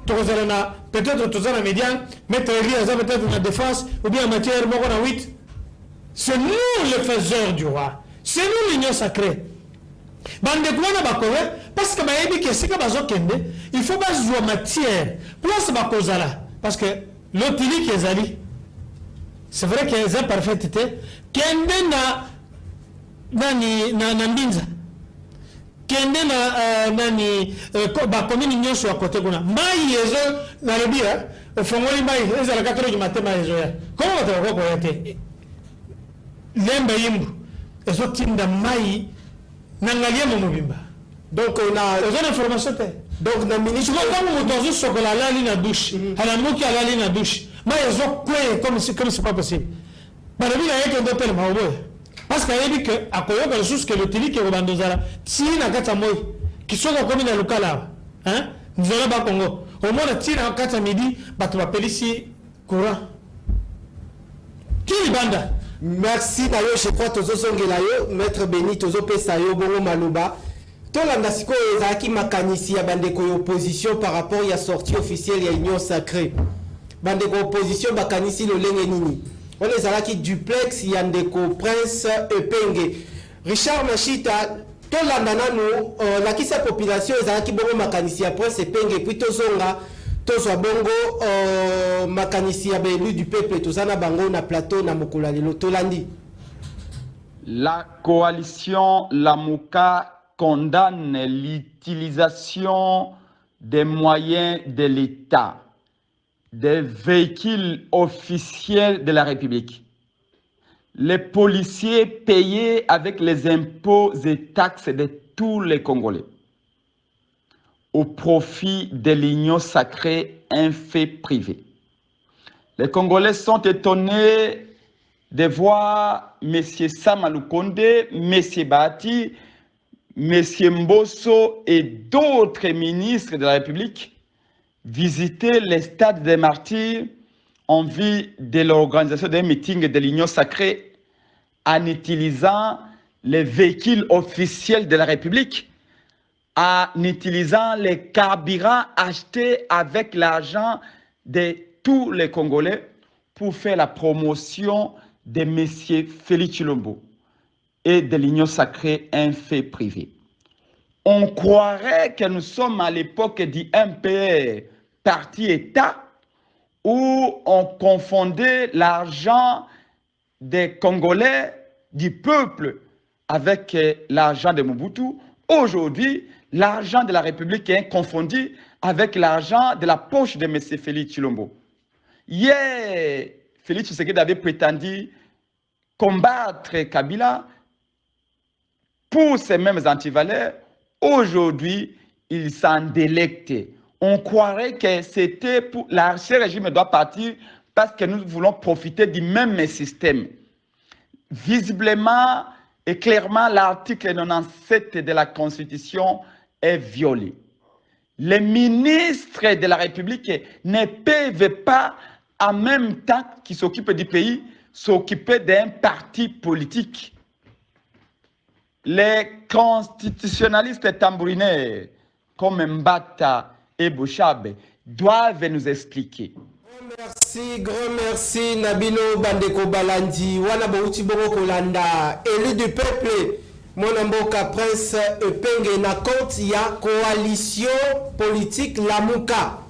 tozalana peut-être tozana médian, mettre les peut-être na défense ou bien en matière moko na 8. C'est nous les faiseurs du roi. C'est nous l'union sacrée. Parce que il faut pas jouer matière. Place bakozala. Parce que l'otili qui est ali, c'est vrai qu'il y a des imparfaites. Kende na mbinza. Kende na nani bakomini nyonso à côté kuna. Mai yezo na lebia. Fongoli mai ezala 4 heures du matin mai yezo ya. Comment on va faire koyate? Lemba yimbu. Ezo tinda mai nangalia momobimba. Donc on a une information. Donc le ministre comme dans un chocolat là na douche. À moki à la na douche. Mais ils ont quoi comme c'est pas possible. Bah le bila yake ndio tellement maobo. Parce qu'il a dit que à koyoka les choses que le tili qui robandozala si na kata moi qui sont comme na lokala hein nous allons ba Congo. Au moins le tira kata midi ba tu appelles ici courant. Qui banda. Merci d'ailleurs, je crois que Maître Béni, Tozo Pesayo, Bongo Maloba. Tolanda Siko Ezaki Makanisi, Bandeko opposition par rapport à la sortie officielle de l'Union Sacrée. Bandeko opposition, Bakanisi, le Lengenini. On est à la duplex, Yandeko Prince Epenge. Richard Machita, Tolanda Nano, la qui sa population, Ezaki Bongo Makanisi, Prince Epenge, puis Tozonga. Tozo bongo makanisi ya belu du peuple tozana bango na plateau na mokula lelo tolandi. La coalition Lamuka condamne l'utilisation des moyens de l'État, des véhicules officiels de la République. Les policiers payés avec les impôts et taxes de tous les Congolais au profit de l'union sacrée, un fait privé. Les Congolais sont étonnés de voir M. Samalou Konde, M. Bati, M. Mbosso et d'autres ministres de la République visiter les stades des martyrs en vue de l'organisation d'un meeting de l'Union sacrée en utilisant les véhicules officiels de la République, en utilisant les carburants achetés avec l'argent de tous les Congolais pour faire la promotion de M. Félix Tshilombo et de l'Union sacrée, un fait privé. On croirait que nous sommes à l'époque du MPR, parti-État, où on confondait l'argent des Congolais, du peuple, avec l'argent de Mobutu. Aujourd'hui, l'argent de la République est confondu avec l'argent de la poche de M. Félix Tshilombo. Hier, Félix Tshisekedi avait prétendu combattre Kabila pour ces mêmes antivaleurs. Aujourd'hui, il s'en délecte. On croirait que c'était pour... Ce régime doit partir parce que nous voulons profiter du même système. Visiblement et clairement, l'article 97 de la Constitution est violé. Les ministres de la République ne peuvent pas, en même temps qu'ils s'occupent du pays, s'occuper d'un parti politique. Les constitutionnalistes tambourinaires, comme Mbata et Bouchabe, doivent nous expliquer. Grand merci, Nabino Bandeko Balandi, Wana Bouti Bongo Kolanda, élu du peuple, Monamboka Prince Epenge, na compte ya coalition politique Lamuka.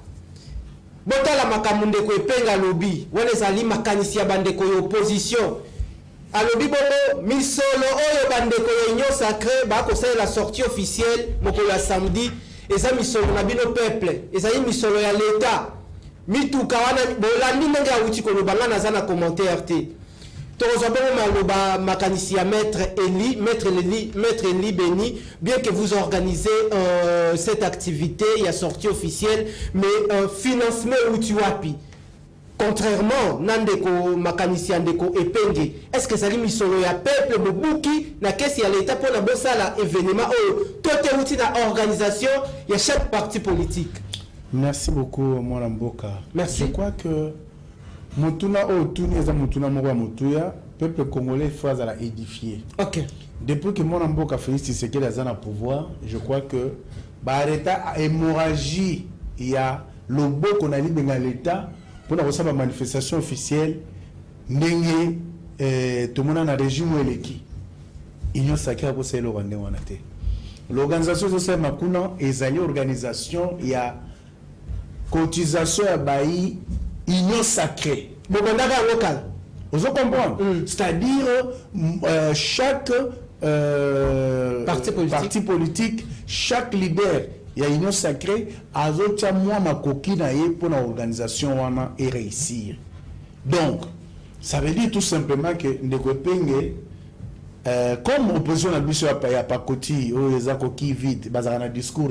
Botala Makamundeko Epenga Lobi, Wana Zali Makanisi ya Bandeko opposition. Alobi Bongo, Misolo Oyo Bandeko Union Sacré, Bako c'est la sortie officielle, Mokola samedi, et ça Misolo Nabino peuple, et ça y Misolo ya l'État. Mituka wana bolandi ndenge ya uti kolobanga naza na commentaire te tozo bongo maloba makanisi ya maître Eli Beni, bien que vous organisez cette activité, il y a sortie officielle, mais financement uti wapi contrairement nandeko makanisi ya ndeko Epenge, est-ce que ça li misolo ya peuple bobuki na kesi ya l'état pour na bosala événement tote uti na organisation ya chaque parti politique? Merci beaucoup, Mwana Mboka. Merci. Je crois que Mutuna Otuni et Mutuna Mora Mutuya, peuple congolais, phase à la édifier. Ok. Depuis que Mwana Mboka Félix Tshisekedi est au pouvoir, je crois que l'État hémorragie, il y a le beau qu'on a dit dans l'État pour la manifestation officielle, tout le monde a un régime où il y a sacré pour ça le Rwanda. L'organisation sociale Makuna est une organisation, il y a cotisation à Baï, union sacrée. Bon, local. Vous comprenez? C'est-à-dire, chaque parti politique, chaque leader, il y a union sacrée, à d'autres mois, ma coquine pour l'organisation et réussir. Donc, ça veut dire tout simplement que Ndekopenge, comme opposition à l'opposition à Pakoti, les coquilles vides, bazarana discours,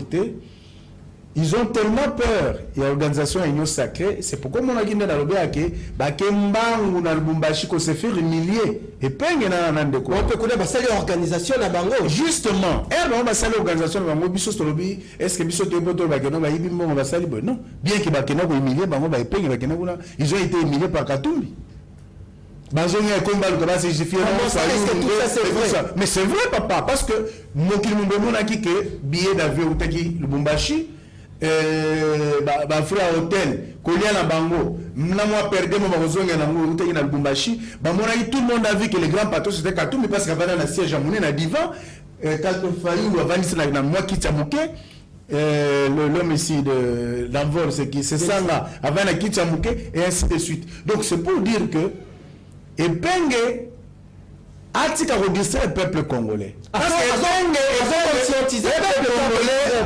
ils ont tellement peur et l'organisation à l'union sacrée, c'est pourquoi mon agenda dans le béaké, Bakembangu na Lubumbashi ko se faire humilier et penge na nandeko. On peut connaître basali organisation na bango. Justement, on basali organisation na bango biso tolobi, est-ce que biso tebo to bakeno ba yibi mbongo basali boy? Non, bien que bakeno ko humilier bango ba penge bakeno kuna, ils ont été humiliés par Katumbi. Bazongi a combat le combat c'est justifié. Mais c'est vrai papa parce que mon kilombo mona ki que billet d'avion ou taki Lubumbashi frère hôtel kolia na bango na moi perdre mo bazonga na ngo utaki na Lubumbashi ba mona tout le monde a vu que les grands patrons c'était Katumbi parce qu'avant na siège amone na divan quand fali ou avant na moi qui tchamuke l'homme ici de d'Anvor c'est qui c'est ça là avant na qui tchamuke et ainsi de suite. Donc c'est pour dire que Epenge Atika registre le peuple congolais. Parce que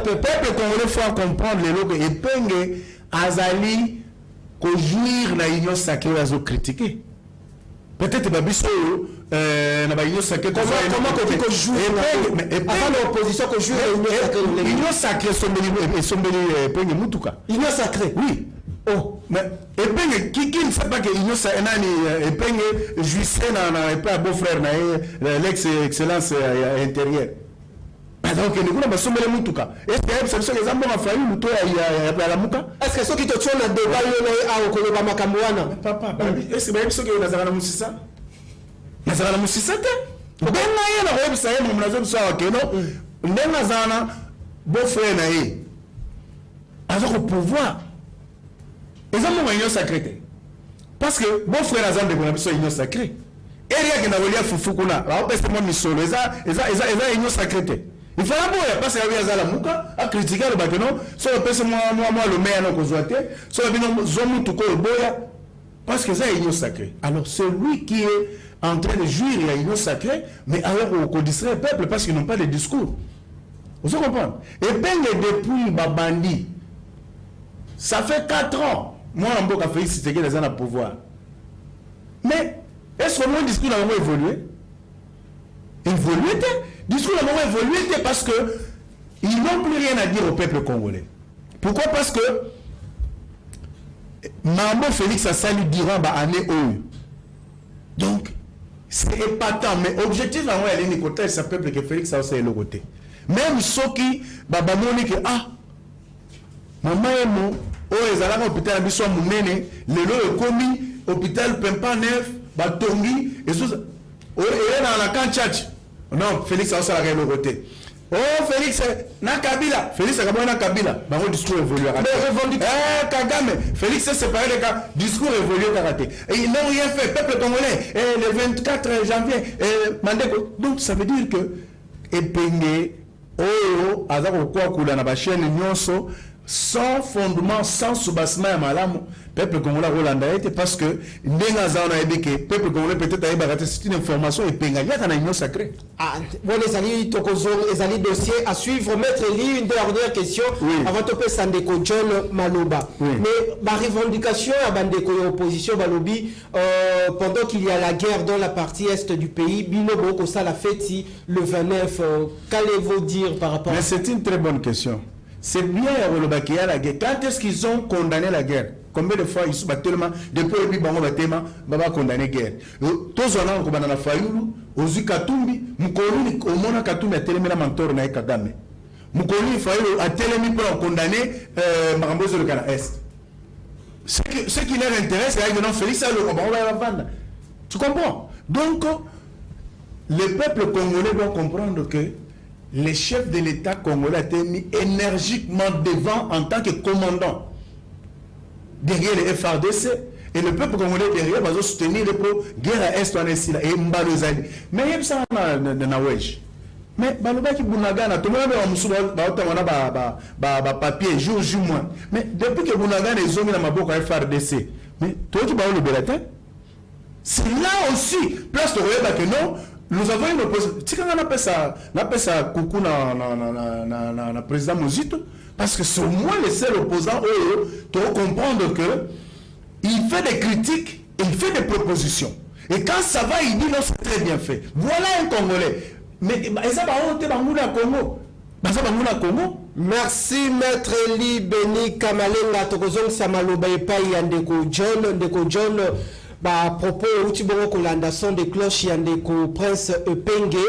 le peuple congolais faut comprendre les lois que Epenge Azali ko jouir la union sacrée à critiquer. Peut-être babiso na ba union sacrée comment ko jouir avant l'opposition ko jouir la union sacrée sombeli Epenge mutuka. Union sacrée. Oui. Oh, mais et puis qui ne sait pas que l'Union sacrée et puis jouissait dans pas beau-frère l'ex-excellence intérieure. Donc nous avons sommé les mutuka. Est-ce que c'est les amours a fallu nous toi à la muka? Est-ce que ceux qui te tuent na débat yo a okoloba makamwana? Papa, est-ce que ceux qui nazana musisa? Nazana musisa te? Ben na yena ko bisa yena munazo bisa wakeno. Ndenga zana beau-frère na ye. Avec le pouvoir. Ils ont une union sacrée. Parce que bon frère a zan de bona biso union sacrée. Et rien que na volia fufukuna. La opeste mo misolo. Eza union sacrée. Il faut la boya parce que ya zala muka a critiquer le bakeno. So opeste moi le maire na kozwate. So bino zomu tuko boya parce que c'est union sacrée. Alors celui qui est en train de jouir la union sacrée, mais alors on distrait le peuple parce qu'ils n'ont pas de discours. Vous comprenez? Et bien depuis Babandi, ça fait 4 ans. Moi, je suis félicité que les gens ont le pouvoir. Mais, est-ce que mon discours a évolué? Évolué? Le discours a évolué parce qu'ils n'ont plus rien à dire au peuple congolais. Pourquoi? Parce que Mambo Félix a sali durant l'année où. Donc, c'est épatant. Mais objectif, c'est que côté ce peuple que Félix a aussi le côté. Même ceux qui, babamoni que maman et moi, ils allaient à l'hôpital, ils sont menés, les lots commis, hôpital Pempa Neuf, Batongi, et tout ça. Ils sont dans la canchach. Non, Félix a aussi le côté. Oh, Félix, na Kabila. Félix a na Kabila. Mon discours évolue. Kagame. Félix s'est séparé des cas. Discours évolue karaté. Et ils n'ont rien fait. Peuple congolais. Le 24 janvier. Mandeko. Donc, ça veut dire que. Epenge. Oyo. Azako kwa kula na ba chaîne nyonso. Sans fondement, sans soubassement à malamu, peuple congolais Rolanda était parce que le peuple congolais peut-être c'est une information et penga y a une union sacrée. Ah, bon les alliés tokozo, les alliés dossiers à suivre. Maître Li, une dernière question avant de passer Sandeko John Maloba. Mais ma revendication à Bandeko et opposition Balobi pendant qu'il y a la guerre dans la partie est du pays, Binobo Kosa la fête le 29. Qu'allez-vous dire par rapport? Mais c'est une très bonne question. C'est bien la guerre. Quand est-ce qu'ils ont condamné la guerre? Combien de fois ils sont tellement depuis le Bango Batema, Baba condamné la guerre. Tous en ont condamné la Fayoulou, Ozu Katumbi, Mukoli, Omona Katumbi a télé mentor na Kagame. Mukoli Fayoulou a télé pour condamner Marambozo le Ghana Est. Ce qui leur intéresse, c'est que non, Félix a le vendre. Tu comprends? Donc, le peuple congolais doit comprendre que les chefs de l'État congolais étaient mis énergiquement devant en tant que commandant derrière les FRDC et le peuple congolais derrière va soutenir pour guerre à Est en Est et Mbalozali. Mais il y a ça na wesh. Mais balobaki Bunagana tout le monde va musuba ba papier jour moins. Mais depuis que Bunagana est zombie dans ma boca FRDC. Mais toi tu vas le belatin. C'est là aussi place de regarder que non. Nous avons une opposition. Tu sais qu'on appelle ça coucou na président Mozito parce que c'est moi le seul opposant où tu dois comprendre que il fait des critiques, il fait des propositions. Et quand ça va, il dit non, c'est très bien fait. Voilà un Congolais. Mais ça va monter dans le Congo. Merci Maître Eli Beni Kamalenga Tokozong Samaloba Epai Ndeko John. Bah, propos Utiboro Kolanda son de cloche Yandeko Prince Epenge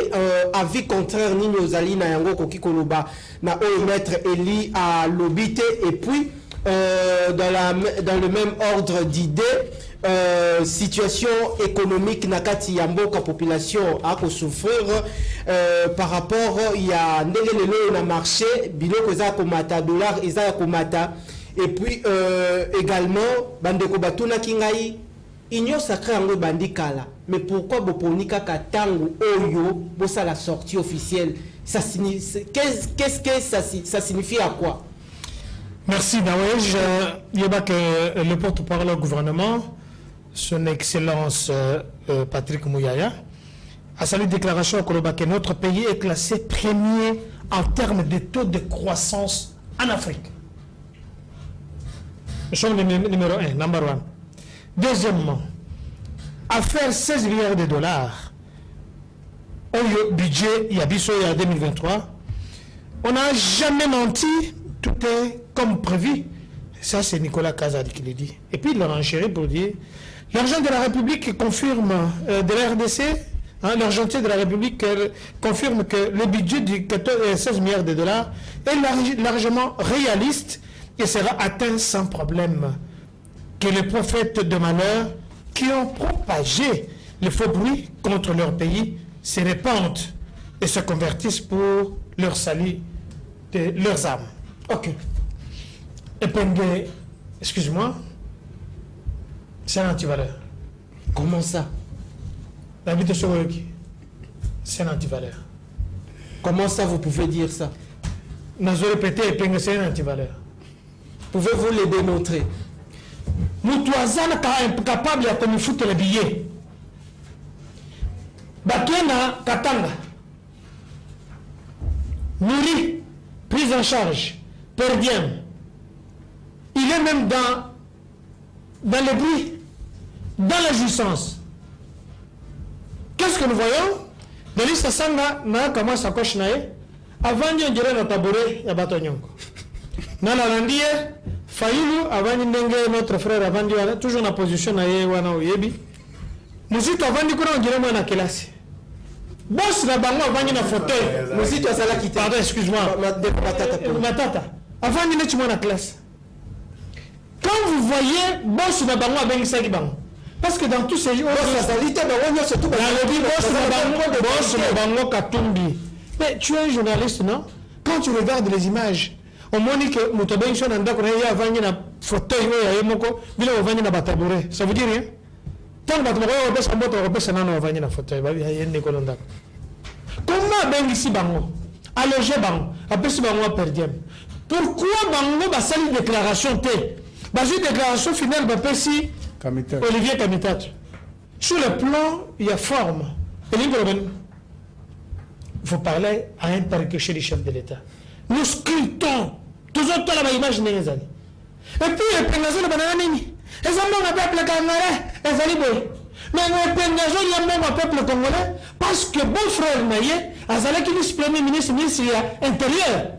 avis contraire Nino Zali na yango koki koloba na maître Eli à l'obité et puis dans le même ordre d'idée situation économique nakati yamboka population a ko souffrir par rapport il y a ndelelelo na marché biloko za komata dollar eza komata et puis également bandeko batuna kingai Union sacrée en bandikala, mais pourquoi boponika katangu oyo bossa la sortie officielle? Ça signifie qu'est-ce que ça signifie à quoi? Merci Nawej. Il y a que le porte-parole du gouvernement, son Excellence Patrick Mouyaya, a salué la déclaration que notre pays est classé premier en termes de taux de croissance en Afrique. Nous sommes le numéro 1, number 1. Deuxièmement, à faire 16 milliards de dollars au budget Yabiso en 2023, on n'a jamais menti, tout est comme prévu. Ça, c'est Nicolas Kazadi qui le dit. Et puis, il leur a enchéri pour dire l'argent de la République confirme, de la RDC, l'argentier de la République confirme que le budget de 16 milliards de dollars est largement réaliste et sera atteint sans problème. Que les prophètes de malheur qui ont propagé le faux bruit contre leur pays se répandent et se convertissent pour leur salut de leurs âmes. Ok. Epenge, excuse-moi, c'est un antivaleur. Comment ça? L'habitude sur c'est un antivaleur. Comment ça vous pouvez dire ça? Nous avons répété Epenge, c'est un antivaleur. Pouvez-vous les démontrer? Nous sommes capables de nous foutre les billets. Bakena Katanga. Nourri, prise en charge, per diem. Il est même dans le bruit, dans la jouissance. Qu'est-ce que nous voyons? Dans l'Issa Sanga, na comment ça coche nae? Avant de dire notre tabouret, il y a Batonyonko. Dans la landie, Fayoulou, avant de dire notre frère, avant de dire toujours en position nae, wana oyebi. Nous sommes avant de dire on dirait moi na classe. Boss la bango avant de na fauteuil. Nous sommes à ça là qui Pardon, excuse-moi. Matata. Avant de dire moi na classe. Quand vous voyez boss na bango avec ça qui bango. Parce que dans tous ces jours, mais tu es un journaliste, non? Quand tu regardes les images, on m'a dit que Moutoben son anda qu'on a vendu na fauteuil ou moko, bila on vendu na batabouret. Ça veut dire rien? Tant que batabouret on baisse en botte on baisse na on vendu na fauteuil. Bah il y a une colonne. Comment ben ici bango? Alloger bango, après si bango perdiem. Pourquoi bango ba sali déclaration T? Bah une déclaration finale ba persi Olivier Kamitat. Sur le plan, il y a forme. Il faut parler à un chez les chefs de l'État. Nous scrutons. Toujours dans la image des années. Et puis, les pénazons de Bananini. Ils ont un peuple congolais. Ils ont dit, mais les pénazons, il y a même un peuple congolais. Parce que bon frère Maïe, Azalek, qui est le premier ministre intérieur.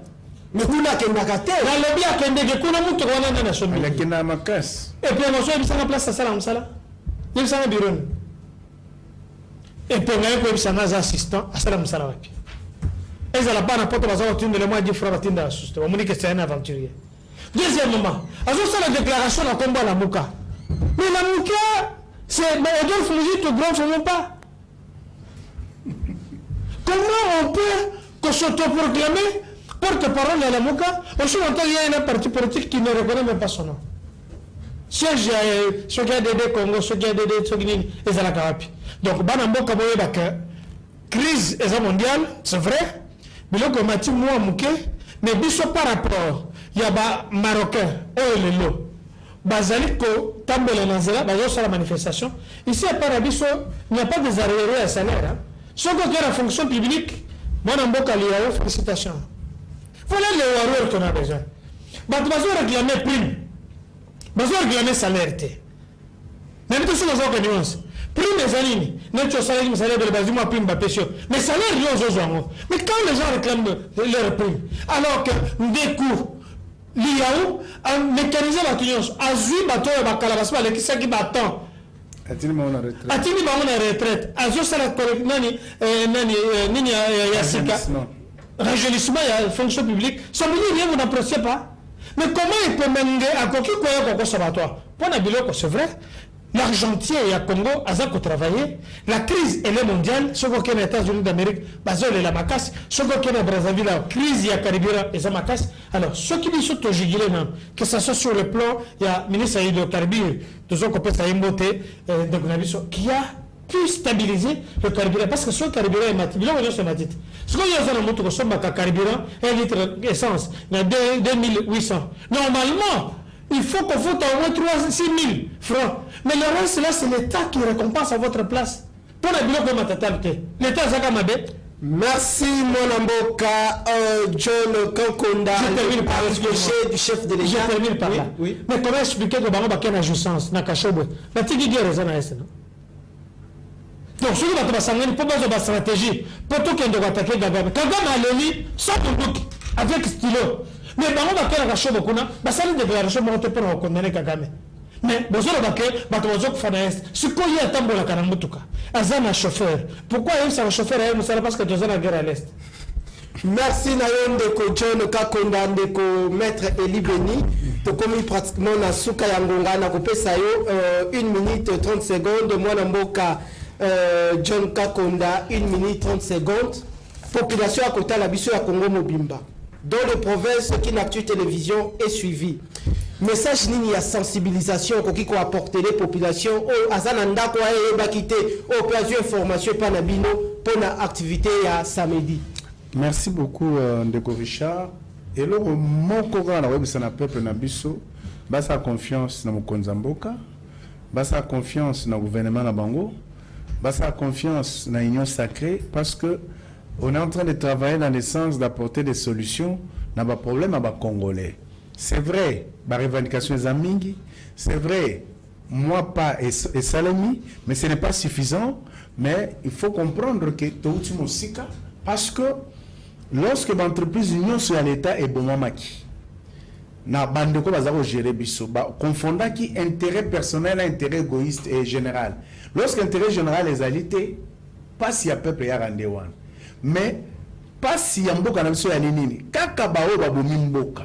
Mais vous n'avez qu'un magaté. La lobby a qu'un dégât. Vous n'avez qu'un nation. Il y a qu'un amakas. Et puis, on a une place à Salam Salah. Il y a un bureau. Et puis, on a un assistant à Salam Salah. Et ça n'a pas n'importe quoi. On a moins de frères à Tinda assistant. On dit que c'est un aventurier. Deuxièmement, à ce la déclaration de combat à la Mouka. Mais la Mouka, c'est Odolphe Mouzit au grand fond pas. Comment on peut s'autoproclamer porte-parole à la Mouka? Au second temps, il y a un parti politique qui ne reconnaît même pas son nom. Ceux qui ont des Congo, ceux qui ont des Zalakarapi. Donc, Banambo Kaboye Baka, crise mondiale, c'est vrai. Mais là, comme Mathieu Mouamouké, mais biso par rapport, il y a des Marocains, Olelo, Bazaliko, Tambele Nanzela, sur la manifestation. Ici, à Parabiso, il n'y a pas des arriérés à salaire. Ceux qui ont la fonction publique, Banambo Kaliao, félicitations. Voilà les warriors qu'on a besoin. Bah, tu vas réclamer prime. Tu vas réclamer salaire. Mais tu sais que nuance. Prime les alignes. N'est-ce pas salaire de la base du mois prime bapécio. Mais salaire, ils ont. Mais quand les gens réclament leur prime, alors que des coûts, l'IAO a mécanisé la tuance, a vu bateau et bakalabasma, les qui battant. Atini ba on retraite. Azo sala correct nani Yassika. Rajeunissement, il y a la fonction publique. Ça veut dire que vous n'appréciez pas. Mais comment il peut mener à quoi conservatoire? Pour Nabiloko, c'est vrai. L'argentier et le Congo, Azako travaillé. La crise, elle est mondiale. Ce qui est les États-Unis d'Amérique, Bazol et la Macasse. Ce qui est Brazzaville, la crise, il y a Caribira et la Macasse. Alors, ceux qui disent au Gigilé, que ce soit sur le plan, il y a le ministre de Caribir, de Zokopé Saïmbote, qui a pu stabiliser le carburant. Parce que ce carburant est matit. Il y a matit. Ce qu'on y a dans le moto, c'est un carburant, 1 litre d'essence, il y a 2800. Normalement, il faut qu'on vote au moins 6 000 francs. Mais le reste, là, c'est l'État qui récompense à votre place. Pour la bilan de ma totalité. L'État, c'est comme merci, mon amboka, John Kankonda, le chef de l'État. Je termine par là. Oui. Mais comment expliquer que Bango Baké n'a jouissance, n'a qu'à Chobwe? La tigui guerre, ça n'a pas. Donc, ce qui va te passer, il faut pas de stratégie. Pour tout qu'il doit attaquer Kagame. Kagame a l'élu sans doute, avec stylo. mais bango bakela show bokuna basali déclaration moko te pour condamner Kagame mais bozolo bake bato bazo kufana est sikoyi atambola kana mutuka azana chauffeur pourquoi il ça le chauffeur est musala parce que tozana guerre à l'est. Merci Nayonde ko John Kakonda ndeko maître Eli Beni to komi pratiquement na suka ya ngonga na kopesa yo 1 minute 30 secondes mwana mboka John Kakonda 1 minute 30 secondes population à côté la biso ya Congo Mobimba dans les provinces qui n'actu télévision est suivi message nini ya sensibilisation ko kiko apporter les populations o azana ndako aye bakité o place information pa na bino pour na activité ya samedi. Merci beaucoup Ndeko Richard. Et là, mon courant, c'est un peuple nabiso, basa confiance dans Mokonza Mboka, basa confiance dans le gouvernement na Bango, basa confiance dans l'union sacrée, parce que on est en train de travailler dans le sens d'apporter des solutions dans les problèmes à Congolais. C'est vrai, la revendication des Amingi, c'est vrai, moi pas et Salami, mais ce n'est pas suffisant. Mais il faut comprendre que Touti Mosika, parce que lorsque l'entreprise union sur l'État est bon mamaki, na bande ko bazako gérer biso, ba confondant qui intérêt personnel, intérêt égoïste et général. Lorsque l'intérêt général est alité, pas si y a peuple ya randewan, mais pas si y a mboka na biso ya nini, kaka bao babomi mboka.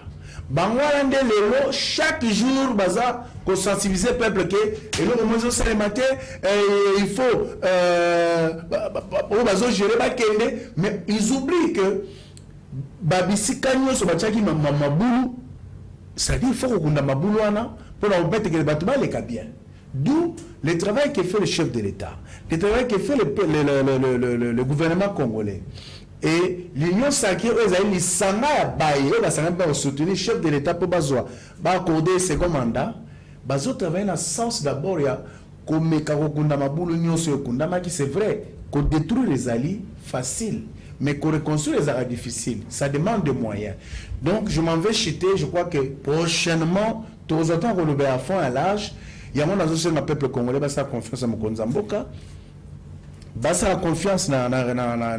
Bangwala nde lelo chaque jour baza ko sensibiliser peuple que et le moment où ça il faut bazo gérer ba kende mais ils oublient que babisika nyoso bachaki mabulu ça dit il faut qu'on a mabulu wana pour la mettre que les bâtiments les bien. D'où le travail que fait le chef de l'État, le travail que fait le gouvernement congolais. Et l'union sacrée, ils ont soutenir le chef de l'État pour accorder un second mandat. Ils ont travaillé dans le sens d'abord, c'est vrai, qu'on détruit les alliés, facile, mais qu'on reconstruit les alliés difficiles. Ça demande des moyens. Donc, je m'en vais chuter. Je crois que prochainement, tous les temps qu'on le à fond à l'âge, il y a mon association du peuple congolais, qui a confiance à Mokonza Mboka. Basa la confiance na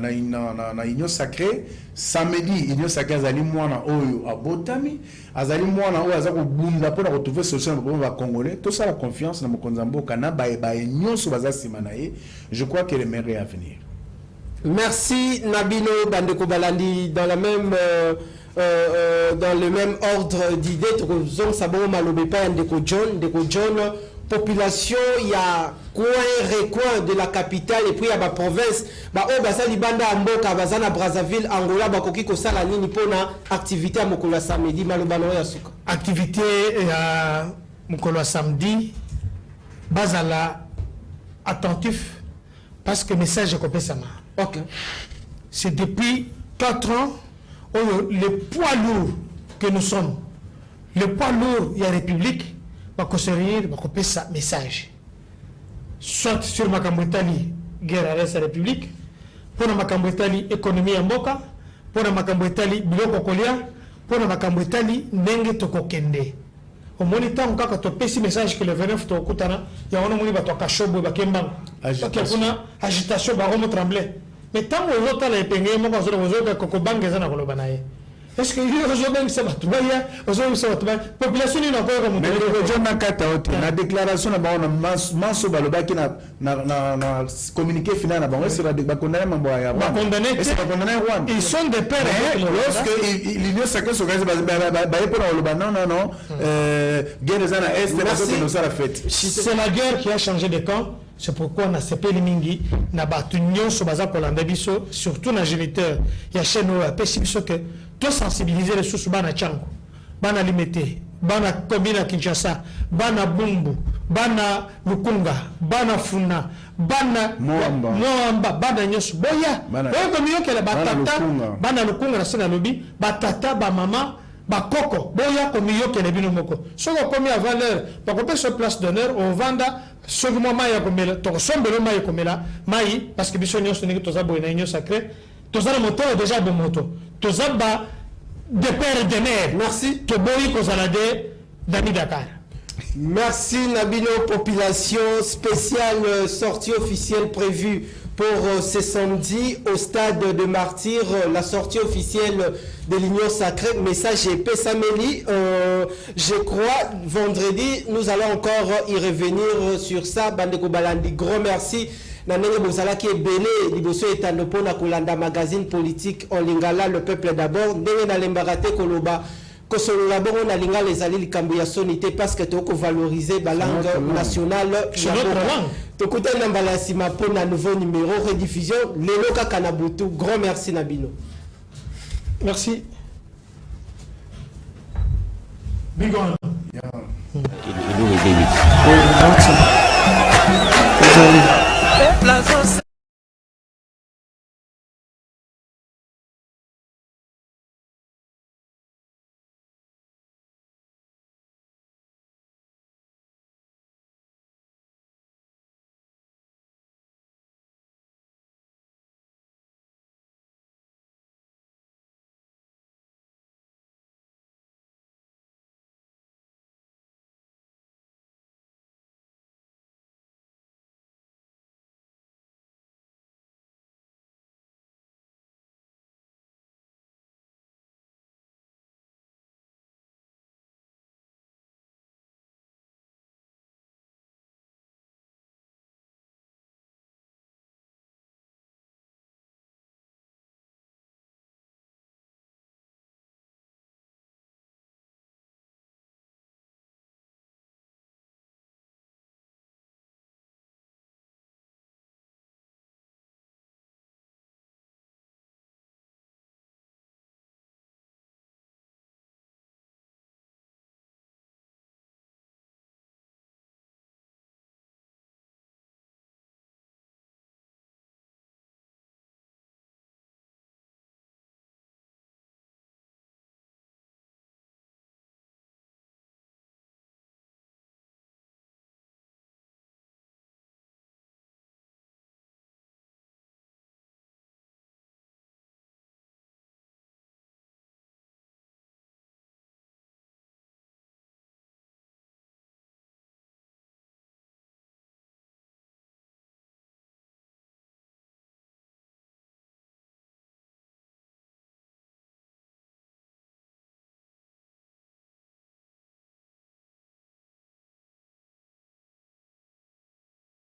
union sacrée samedi union sacrée azali mwana oyo abotami azali mwana oyo azako bunda pour retrouver solution pour les congolais tout ça la confiance na Mokonza Mboka na ba nyonso baza simanaye je crois que le meilleur est à venir. Merci Nabino Bandeko Balandi dans la même dans le même ordre d'idée Zong Sabo Malobe pa Ndeko John population il y a coin de la capitale et puis il y a la province ba o basali banda mboka bazana Brazzaville Angola bakoki ko sala nini pona activité à mokolo samedi malobano ya suka activité ya mokolo samedi bazala attentif parce que message ko pesama. OK. C'est depuis 4 ans le poids lourd que nous sommes, le poids lourd il y a République va se réunir, va couper ça message. Soit sur ma Italie, guerre à la République, pour ma Italie, économie en Boka, pour ma Italie, biloko kolia, pour ma Italie, nenge toko kende. Au moniteur, on a un message que le 29 to kutana, il y a un moni bato kashobo bakemba. Agitation, baromo tremblé. Mais tant que l'autre a épinglé, mon gars, vous avez kokobanga zana kolobanaye. Est-ce que population n'est encore comme la déclaration communiqué final ils sont des pères lorsque l'union sacrée c'est la guerre qui a changé de camp. C'est pourquoi on a CP Limingi, na batunion sur Baza Kolanda Biso, surtout na géniteur, il y a chez nous à Pessibiso que tout sensibiliser les sous Bana Tchango, Bana Limete, Bana Komina Kinshasa, Bana Bumbu, Bana Lukunga, Bana Funa, Bana Moamba, Bana Nyos, Boya, Boya comme yo que la Batata, Bana Lukunga, la Sena Lobi, Batata, Bamama, Bakoko, Boya comme yo que les Binomoko. Ce qu'on commis à valeur, pour qu'on sur place d'honneur, on venda. Second maïa comme là, ton sombre maïa comme là, maï parce que bisogna sostenere que tu as besoin d'un sacré, tu as le moteur déjà de moto, tu as de père et de mère. Merci. Tu bois qu'on a d'Ami Dakar. Merci Nabino, population spéciale sortie officielle prévue pour ce samedi au stade de Martyrs, la sortie officielle de l'Union Sacrée. Message épais Saméli. Je crois, vendredi, nous allons encore y revenir sur ça. Bandeko Balandi, gros merci. Nanenge Bozala qui est belé, liboso etando pona kolanda magazine politique en lingala, le peuple d'abord. Ndenge na lembarate koloba. Kosolo la bongo na linga les alili kambuya sonité parce que toko valoriser la langue nationale. C'est notre langue. Tokuta nambala sima pour un nouveau numéro rediffusion lelo kaka na butu. Grand merci Nabino. Merci. Big one. Yeah.